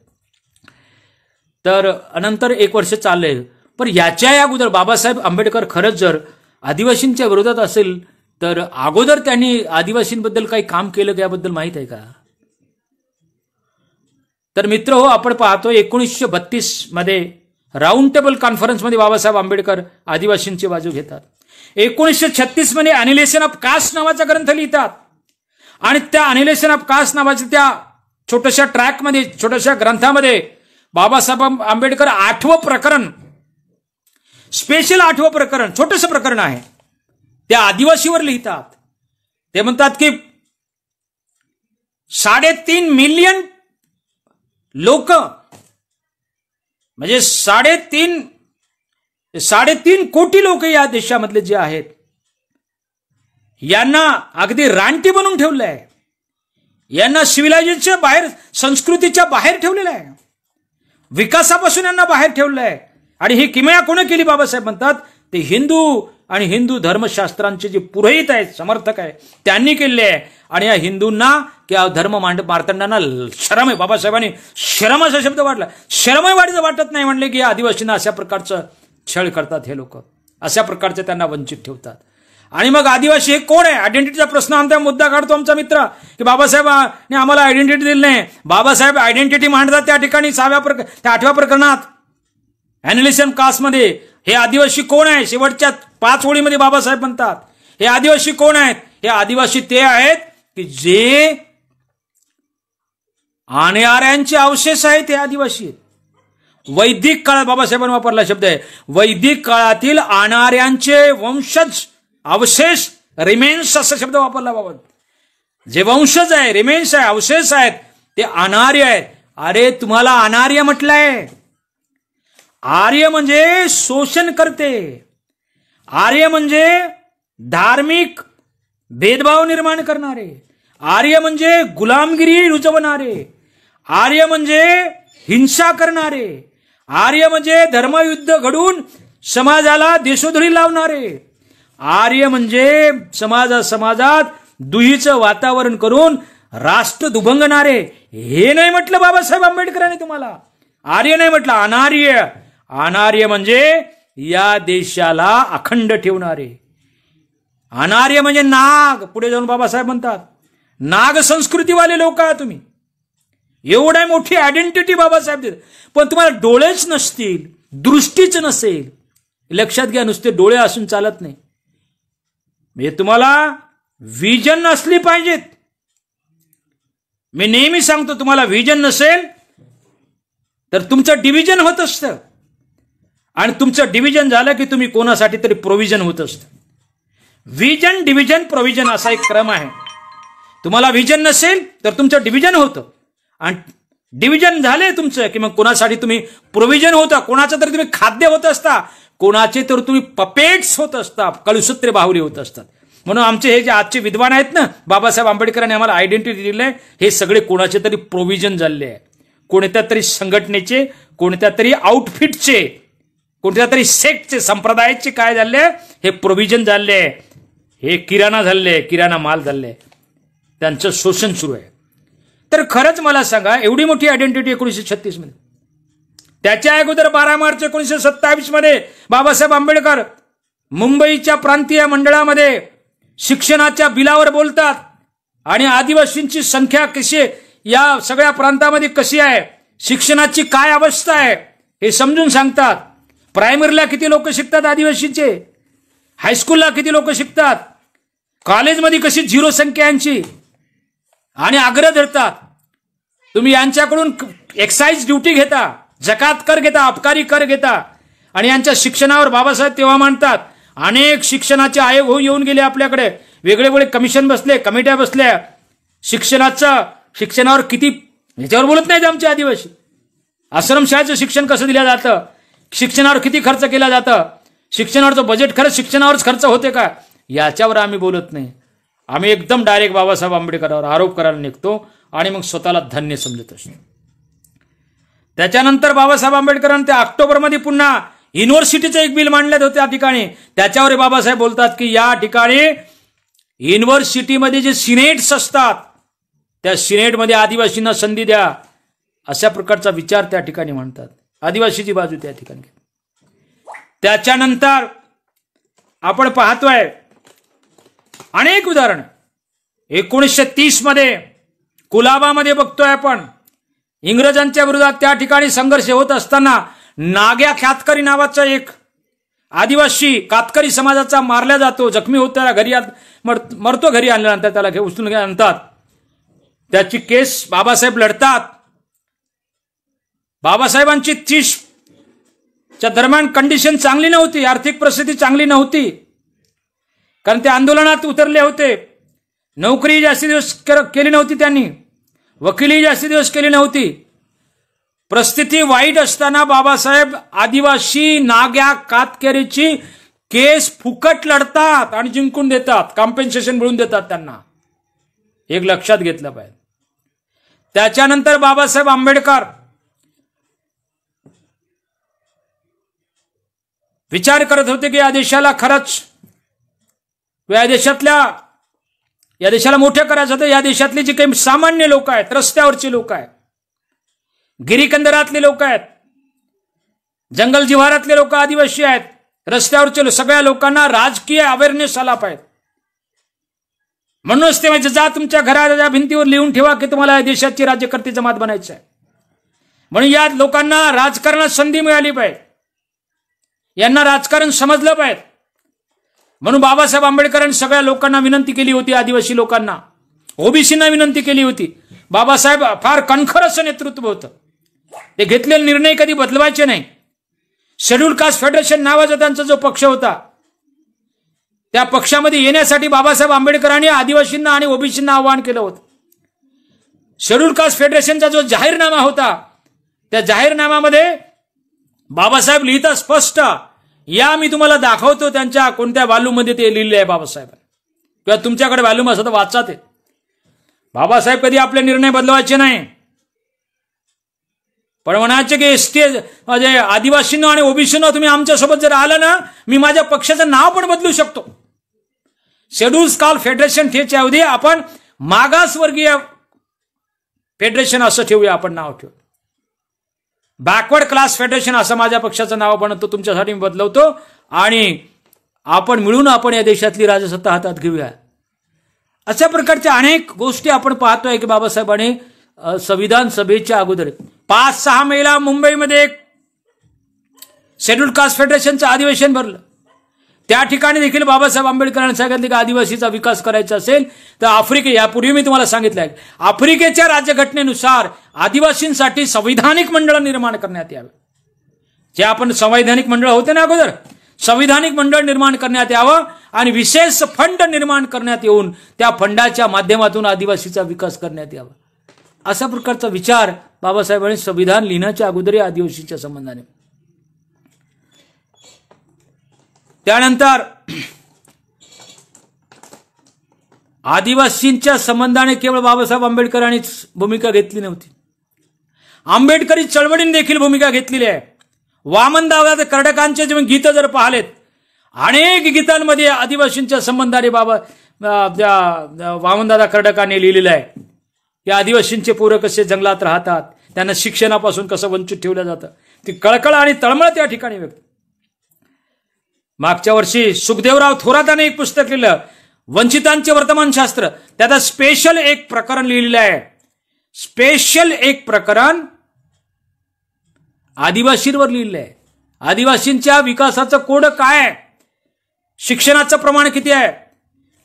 तर नंतर 1 वर्ष चाललंय. पण याच्या अगोदर बाबासाहेब आंबेडकर खरंच जर आदिवासींच्या विरोधात असेल तर अगोदर त्यांनी आदिवासींबद्दल काही काम केलं का याबद्दल माहित आहे का? तर मित्र हो, आपण पाहतो 1932 मध्ये राऊंड टेबल कॉन्फरन्समध्ये बाबासाहेब आंबेडकर आदिवासींची बाजू घेतात. 1936 मध्ये अनिलेशन ऑफ कास्ट नावाचा ग्रंथ लिहितात आणि त्या अनिलेशन ऑफ कास्ट नावाच्या त्या छोट्याशा ट्रॅकमध्ये, छोट्याशा ग्रंथामध्ये बाबासाहेब आंबेडकर 8वं प्रकरण, स्पेशल 8वं प्रकरण, छोटंसं प्रकरण आहे, त्या आदिवासीवर लिहितात. ते म्हणतात की 3.5 मिलियन लोक म्हणजे 3.5 कोटी लोक या देशामधले जे आहेत यांना अगदी रानटी बनवून ठेवलं आहे. यांना सिव्हिलायझेशनच्या बाहेर, संस्कृतीच्या बाहेर ठेवलेलं आहे. विकासापासून यांना बाहेर ठेवलं आहे. आणि ही किमया कोणी केली? बाबासाहेब म्हणतात ते हिंदू आणि हिंदू धर्मशास्त्रांचे जे पुरोहित आहेत, समर्थक आहेत, त्यांनी केले आहे. आणि या हिंदूंना किंवा धर्म मार्तंडांना शरम आहे. बाबासाहेबांनी शरम असा शब्द वाटला. शरमही वाटत नाही म्हणले की अदिवासींना अशा प्रकारचं छळ करतात हे लोक, अशा प्रकारचे त्यांना वंचित ठेवतात. आणि मग आदिवासी हे कोण आहे? आयडेंटिटीचा प्रश्न आमचा मुद्दा काढतो आमचा मित्र की बाबासाहेबांनी आम्हाला आयडेंटिटी दिली नाही. बाबासाहेब आयडेंटिटी मांडतात त्या ठिकाणी 8व्या प्रकरणात अॅनिलिशन कास्टमध्ये. हे आदिवासी कोण आहे? शेवटच्या 5 ओळीमध्ये बाबासाहेब म्हणतात हे आदिवासी कोण आहेत? हे आदिवासी ते आहेत की जे आणणाऱ्यांचे अवशेष आहेत. हे आदिवासी आहेत. वैदिक काळात बाबासाहेबांनी वापरला शब्द आहे, वैदिक काळातील आणणाऱ्यांचे वंशज, अवशेष, रिमेन्स असा शब्द वापरला बाबा. जे वंशज आहे, रिमेन्स आहे, अवशेष आहेत ते अनार्य आहेत. अरे तुम्हाला अनार्य म्हटलंय. आर्य म्हणजे शोषण करते. आर्य म्हणजे धार्मिक भेदभाव निर्माण करणारे. आर्य म्हणजे गुलामगिरी रुजवणारे. आर्य म्हणजे हिंसा करणारे. आर्य म्हणजे धर्मयुद्ध घडून समाजाला देशोधडी लावणारे. आर्य म्हणजे समाजात दुहीचं वातावरण करून राष्ट्र दुभंगणारे. हे नाही म्हटलं बाबासाहेब आंबेडकरांनी तुम्हाला. आर्य नाही म्हटलं, अनार्य. अनार्य म्हणजे या देशाला अखंड ठेवणारे. अनार्य म्हणजे नाग. पुढे जाऊन बाबासाहेब म्हणतात नाग संस्कृतीवाले लोक आहात तुम्ही. एवढी मोठी आयडेंटिटी बाबासाहेब देतात. पण तुम्हाला डोळेच नसतील, दृष्टीच नसेल. लक्षात घ्या, नुसते डोळे असून चालत नाही. म्हणजे तुम्हाला व्हिजन असली पाहिजेत. मी नेहमी सांगतो तुम्हाला व्हिजन नसेल तर तुमचं डिव्हिजन होत असतं. आणि तुमचं डिव्हिजन झालं की तुम्ही कोणासाठी तरी प्रोव्हिजन होत असतं. व्हिजन, डिव्हिजन, प्रोव्हिजन असा एक क्रम आहे. तुम्हाला व्हिजन नसेल तर तुमचं डिव्हिजन होतं, आणि डिव्हिजन झाले तुमचं की मग कोणासाठी तुम्ही प्रोव्हिजन होता, कोणाचं तर तुम्ही खाद्य होत असता, कोणाचे तर तुम्ही पपेट्स होत असता, कळसूत्रे बाहुली होत असतात. म्हणून आमचे हे जे आजचे विद्वान आहेत ना, बाबासाहेब आंबेडकरांनी आम्हाला आयडेंटिटी दिली आहे, हे सगळे कोणाचे तरी प्रोव्हिजन झाले आहे, कोणत्या तरी संघटनेचे, कोणत्या तरी आउटफिटचे, कोणत्या तरी सेक्टचे, संप्रदायाचे काय झाले, हे प्रोव्हिजन झाले, हे किराणा झाले, किराणा माल झाले, त्यांचं शोषण सुरू आहे. तर खरंच मला सांगा, एवढी मोठी आयडेंटिटी 1936 मध्ये, त्याच्या अगोदर 12 मार्च 1927 मध्ये बाबासाहेब आंबेडकर मुंबईच्या प्रांतीय मंडळामध्ये शिक्षणाच्या बिलावर बोलतात आणि आदिवासींची संख्या कशी या सगळ्या प्रांतामध्ये कशी आहे, शिक्षणाची काय अवस्था आहे हे समजून सांगतात. प्रायमरीला किती लोक शिकतात आदिवासीचे, हायस्कूलला किती लोक शिकतात, कॉलेजमध्ये कशी झिरो संख्या यांची, आणि आग्रह धरतात तुम्ही यांच्याकडून एक्साईज ड्युटी घेता, जकात कर घेता, अबकारी कर घेता, आणि यांच्या शिक्षणावर बाबासाहेब तेव्हा मांडतात. अनेक शिक्षणाचे आयोग येऊन गेले आपल्याकडे, वेगळे वेगळे कमिशन बसले, कमिट्या बसल्या, शिक्षणावर किती ह्याच्यावर बोलत नाहीत आमचे आदिवासी. आश्रमशाळेचं शिक्षण कसं दिलं जातं, शिक्षणावर किती खर्च केला जातं, शिक्षणावरचं बजेट खरंच शिक्षणावरच खर्च होते का, याच्यावर आम्ही बोलत नाही. आम्ही एकदम डायरेक्ट बाबासाहेब आंबेडकरांवर आरोप करायला निघतो आणि मग स्वतःला धन्य समजत असतो. त्याच्यानंतर बाबासाहेब आंबेडकरांनी त्या ऑक्टोबरमध्ये पुन्हा युनिव्हर्सिटीचं एक बिल मांडलं होतं त्या ठिकाणी. त्याच्यावर बाबासाहेब बोलतात की या ठिकाणी युनिव्हर्सिटीमध्ये जे सिनेट्स असतात त्या सिनेटमध्ये आदिवासींना संधी द्या, अशा प्रकारचा विचार त्या ठिकाणी मांडतात. आदिवासीची बाजू त्या ठिकाणी. त्याच्यानंतर आपण पाहतोय अनेक उदाहरण. 1930 मध्ये कुलाबामध्ये बघतोय आपण, इंग्रजांच्या विरोधात त्या ठिकाणी संघर्ष होत असताना नाग्या कातकरी नावाचा एक आदिवासी कातकरी समाजाचा मारला जातो, जखमी होतो, त्याला घरी मरतो. घरी आणल्यानंतर त्याला उचलून आणतात, त्याची केस बाबासाहेब लढतात. बाबासाहेबांची 30च्या दरम्यान कंडिशन चांगली नव्हती, आर्थिक परिस्थिती चांगली नव्हती, कारण ते आंदोलनात उतरले होते. नोकरी जास्ती दिवस केली नव्हती त्यांनी, वकिली जास्ती दिवस केली नव्हती. परिस्थिती वाईट असताना बाबासाहेब आदिवासी नाग्या कातकरीची केस फुकट लढतात आणि जिंकून देतात, कॉम्पेन्सेशन मिळवून देतात त्यांना. एक लक्षात घेतलं पाहिजे. त्याच्यानंतर बाबासाहेब आंबेडकर विचार करत होते की या देशाला खरंच, या देशाला मोठं करायचं होतं. या देशातले जे काही सामान्य लोक आहेत, रस्त्यावरचे लोक आहेत, गिरीकंदरातले लोक आहेत, जंगल जिव्हारातले लोक, आदिवासी आहेत, रस्त्यावरचे सगळ्या लोकांना राजकीय अवेअरनेस आला पाहिजे. म्हणूनच ते म्हणजे जा तुमच्या घराच्या भिंतीवर लिहून ठेवा की तुम्हाला या देशाची राज्यकर्ते जमात बनायचं आहे. म्हणून या लोकांना राजकारणात संधी मिळाली पाहिजे, यांना राजकारण समजलं पाहिजे. म्हणून बाबासाहेब आंबेडकरांनी सगळ्या लोकांना विनंती केली होती, आदिवासी लोकांना, ओबीसींना विनंती केली होती. बाबासाहेब फार कणखर असं नेतृत्व होतं, ते घेतलेले निर्णय कधी बदलवायचे नाही. शेड्यूल कास्ट फेडरेशन नावाचा त्यांचा जो पक्ष होता, त्या पक्षामध्ये येण्यासाठी बाबासाहेब आंबेडकरांनी आदिवासींना आणि ओबीसींना आवाहन केलं होतं. शेड्यूल कास्ट फेडरेशनचा जो जाहीरनामा होता, त्या जाहीरनाम्यामध्ये बाबासाहेब लिहितात स्पष्ट, या मी तुम्हाला दाखवतो त्यांच्या कोणत्या व्हॉल्यूममध्ये ते लिहिले आहे बाबासाहेब, किंवा तुमच्याकडे व्हॉल्यूम असं तर वाचा ते. बाबासाहेब कधी आपले निर्णय बदलवायचे नाही, पण म्हणायचे की एसटी म्हणजे आदिवासींना आणि ओबीसींना तुम्ही आमच्यासोबत जर आलं ना, मी माझ्या पक्षाचं नाव पण बदलू शकतो. शेड्यूल कास्ट फेडरेशन ठेच्या ऐवजी आपण मागासवर्गीय फेडरेशन असं ठेवूया, आपण नाव ठेवू. बॅकवर्ड क्लास फेडरेशन असं माझ्या पक्षाचं नाव बनवतो, तुमच्यासाठी मी बदलवतो, आणि आपण मिळून आपण या देशातली राजसत्ता हातात घेऊया. अशा प्रकारच्या अनेक गोष्टी आपण पाहतोय की बाबासाहेबांनी संविधान सभेच्या अगोदर 5-6 मेला मुंबईमध्ये एक शेड्यूल कास्ट फेडरेशनचं अधिवेशन भरलं. त्या ठिकाणी देखील बाबासाहेब आंबेडकरांनी सांगितले की आदिवासीचा विकास करायचा असेल तर यापूर्वी मी तुम्हाला सांगितलं आहे, आफ्रिकेच्या राज्यघटनेनुसार आदिवासींसाठी संवैधानिक मंडळ निर्माण करण्यात यावे. जे आपण संवैधानिक मंडळ होते ना अगोदर, संविधानिक मंडळ निर्माण करण्यात यावं आणि विशेष फंड निर्माण करण्यात येऊन त्या फंडाच्या माध्यमातून आदिवासीचा विकास करण्यात यावा, अशा प्रकारचा विचार बाबासाहेबांनी संविधान लिहिण्याच्या अगोदर आदिवासीच्या संबंधाने. त्यानंतर आदिवासींच्या संबंधाने केवळ बाबासाहेब आंबेडकरांनीच भूमिका घेतली नव्हती, आंबेडकरी चळवळीने देखील भूमिका घेतलेली आहे. वामनदादा कर्डकांचे जेव्हा गीत जर पाहिलेत, अनेक गीतांमध्ये आदिवासींच्या संबंधाने वामनदादा कर्डकांनी लिहिलेलं आहे की आदिवासींचे पोरं कसे जंगलात राहतात, त्यांना शिक्षणापासून कसं वंचित ठेवलं जातं. ती कळकळ आणि तळमळ त्या ठिकाणी व्यक्त. मागच्या वर्षी सुखदेवराव थोरातांनी एक पुस्तक लिहिलं, वंचितांचे वर्तमानशास्त्र. त्यात स्पेशल एक प्रकरण लिहिलेलं आहे, स्पेशल एक प्रकरण आदिवासींवर लिहिलेलं आहे. आदिवासींच्या विकासाचं कोड काय आहे, शिक्षणाचं प्रमाण किती आहे,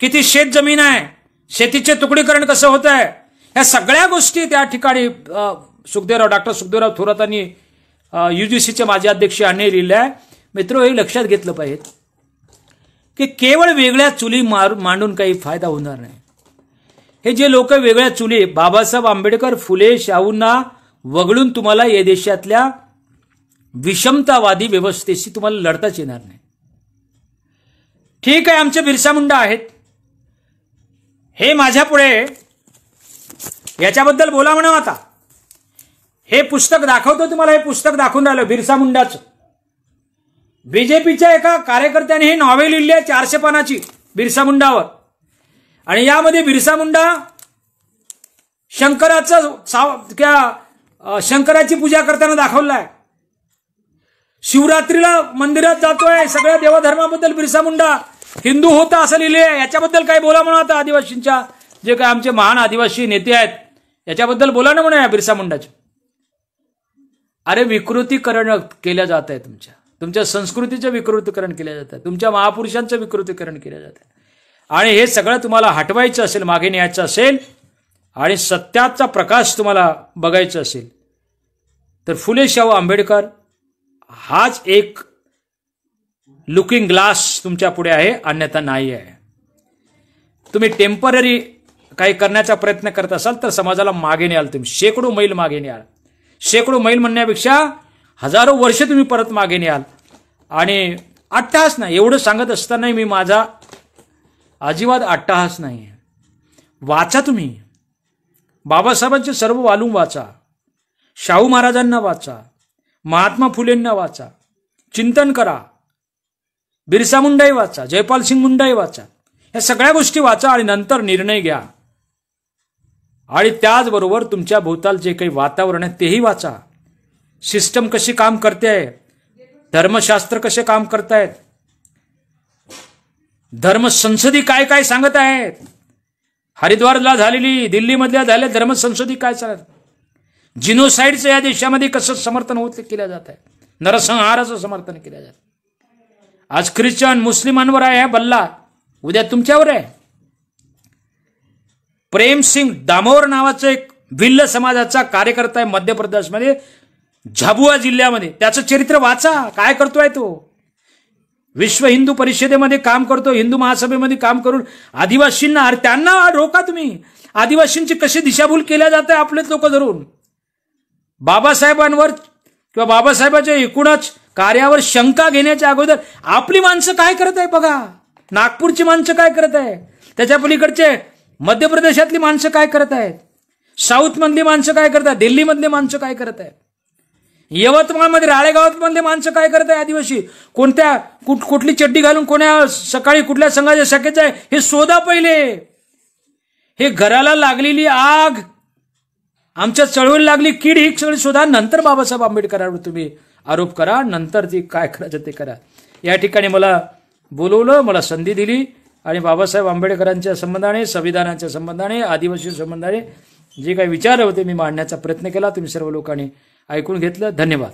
किती शेत जमीन आहे, शेतीचे तुकडीकरण कसं होत आहे, या सगळ्या गोष्टी त्या ठिकाणी डॉक्टर सुखदेवराव थोरातांनी UGCचे माजी अध्यक्ष यांनी लिहिलं आहे. मित्र, हे लक्षात घेतलं पाहिजे की केवळ वेगळ्या चुली मांडून काही फायदा होणार नाही. हे जे लोक वेगळ्या चुली, बाबासाहेब आंबेडकर, फुले, शाहूंना वगळून तुम्हाला या देशातल्या विषमतावादी व्यवस्थेशी तुम्हाला लढताच येणार नाही. ठीक आहे, आमचे बिरसा मुंडा आहेत, हे माझ्या पुढे याच्याबद्दल बोला म्हणा. आता हे पुस्तक दाखवतो तुम्हाला, हे पुस्तक दाखवून राहिलं बिरसा मुंडाचं. बीजेपीच्या एका कार्यकर्त्याने हे नॉवेल लिहिली आहे 400 पानाची बिरसा मुंडावर, आणि यामध्ये बिरसा मुंडा शंकराची पूजा करताना दाखवलं आहे. शिवरात्रीला मंदिरात जातोय, सगळ्या देवधर्माबद्दल बिरसा मुंडा हिंदू होता असं लिहिले आहे. याच्याबद्दल काय बोला म्हणा. आता आदिवासींच्या जे काय आमचे महान आदिवासी नेते आहेत याच्याबद्दल बोला ना म्हणा या बिरसा मुंडाचे. अरे, विकृतीकरण केल्या जात आहे, तुमच्या संस्कृतीचं विकृतीकरण केलं जात आहे, तुमच्या महापुरुषांचं विकृतीकरण केलं जात आहे. आणि हे सगळं तुम्हाला हटवायचं असेल, मागे न्यायचं असेल आणि सत्याचा प्रकाश तुम्हाला बघायचा असेल तर फुले शाहू आंबेडकर हाच एक लुकिंग ग्लास तुमच्या पुढे आहे, अन्यथा नाही आहे. तुम्ही टेम्पररी काही करण्याचा प्रयत्न करत असाल तर समाजाला मागे न्याल, तुम्ही शेकडो मैल मागे न्याल. शेकडो मैल म्हणण्यापेक्षा हजारो वर्ष तुम्ही परत मागे न्याल. आणि अट्टहास नाही, एवढं सांगत असतानाही मी माझा अजिबात अट्टहास नाही. वाचा तुम्ही, बाबासाहेबांचे सर्व वालूम वाचा, शाहू महाराजांना वाचा, महात्मा फुलेंना वाचा, चिंतन करा, बिरसा मुंडाही वाचा, जयपाल सिंग मुंडाही वाचा, या सगळ्या गोष्टी वाचा आणि नंतर निर्णय घ्या. आणि त्याचबरोबर तुमच्या भोवताल जे काही वातावरण आहे तेही वाचा. सिस्टम कशी काम करते आहे, धर्मशास्त्र कसे काम करतायत, धर्म संसदी काय काय सांगत आहेत, हरिद्वारला झालेली, दिल्लीमधल्या झालेल्या धर्म संसदी काय सांगत, जिनोसाइडचं या देशामध्ये कसं समर्थन होत केलं जात आहे, नरसंहाराचं समर्थन केलं जात. आज ख्रिश्चन मुस्लिमांवर आहे हा बल्ला, उद्या तुमच्यावर आहे. प्रेमसिंग दामोर नावाचं एक भिल्ल समाजाचा कार्यकर्ता आहे मध्य प्रदेशमध्ये, झाबुआ जिल्ह्यामध्ये. त्याचं चरित्र वाचा, काय करतोय तो. विश्व हिंदू परिषदेमध्ये काम करतो, हिंदू महासभेमध्ये काम करून आदिवासींना, त्यांना रोका तुम्ही. आदिवासींची कशी दिशाभूल केल्या जाते आपलेच लोक धरून. बाबासाहेबांवर किंवा बाबासाहेबांच्या एकूणच कार्यावर शंका घेण्याच्या अगोदर आपली माणसं काय करत आहे बघा. नागपूरची माणसं काय करत आहे, त्याच्या पलीकडचे मध्य प्रदेशातली माणसं काय करत आहेत, साऊथ मधली माणसं काय करत आहेत, दिल्लीमधली माणसं काय करत आहेत, यवतमाळमध्ये राळेगावात मधले माणसं काय करत आहे. आदिवासी कोणत्या कुठली चड्डी घालून कोण्या सकाळी कुठल्या संघाच्या शाखेत आहे हे शोधा पहिले. हे घराला लागलेली आग, आमच्या चळवळीला लागली कीड, ही सगळी शोधा. नंतर बाबासाहेब आंबेडकरांवर तुम्ही आरोप करा, नंतर ती काय करायचं ते करा. या ठिकाणी मला बोलवलं, मला संधी दिली आणि बाबासाहेब आंबेडकरांच्या संबंधाने, संविधानाच्या संबंधाने, आदिवासी संबंधाने जे काही विचार होते मी मांडण्याचा प्रयत्न केला. तुम्ही सर्व लोकांनी ऐकून घेतलं. धन्यवाद.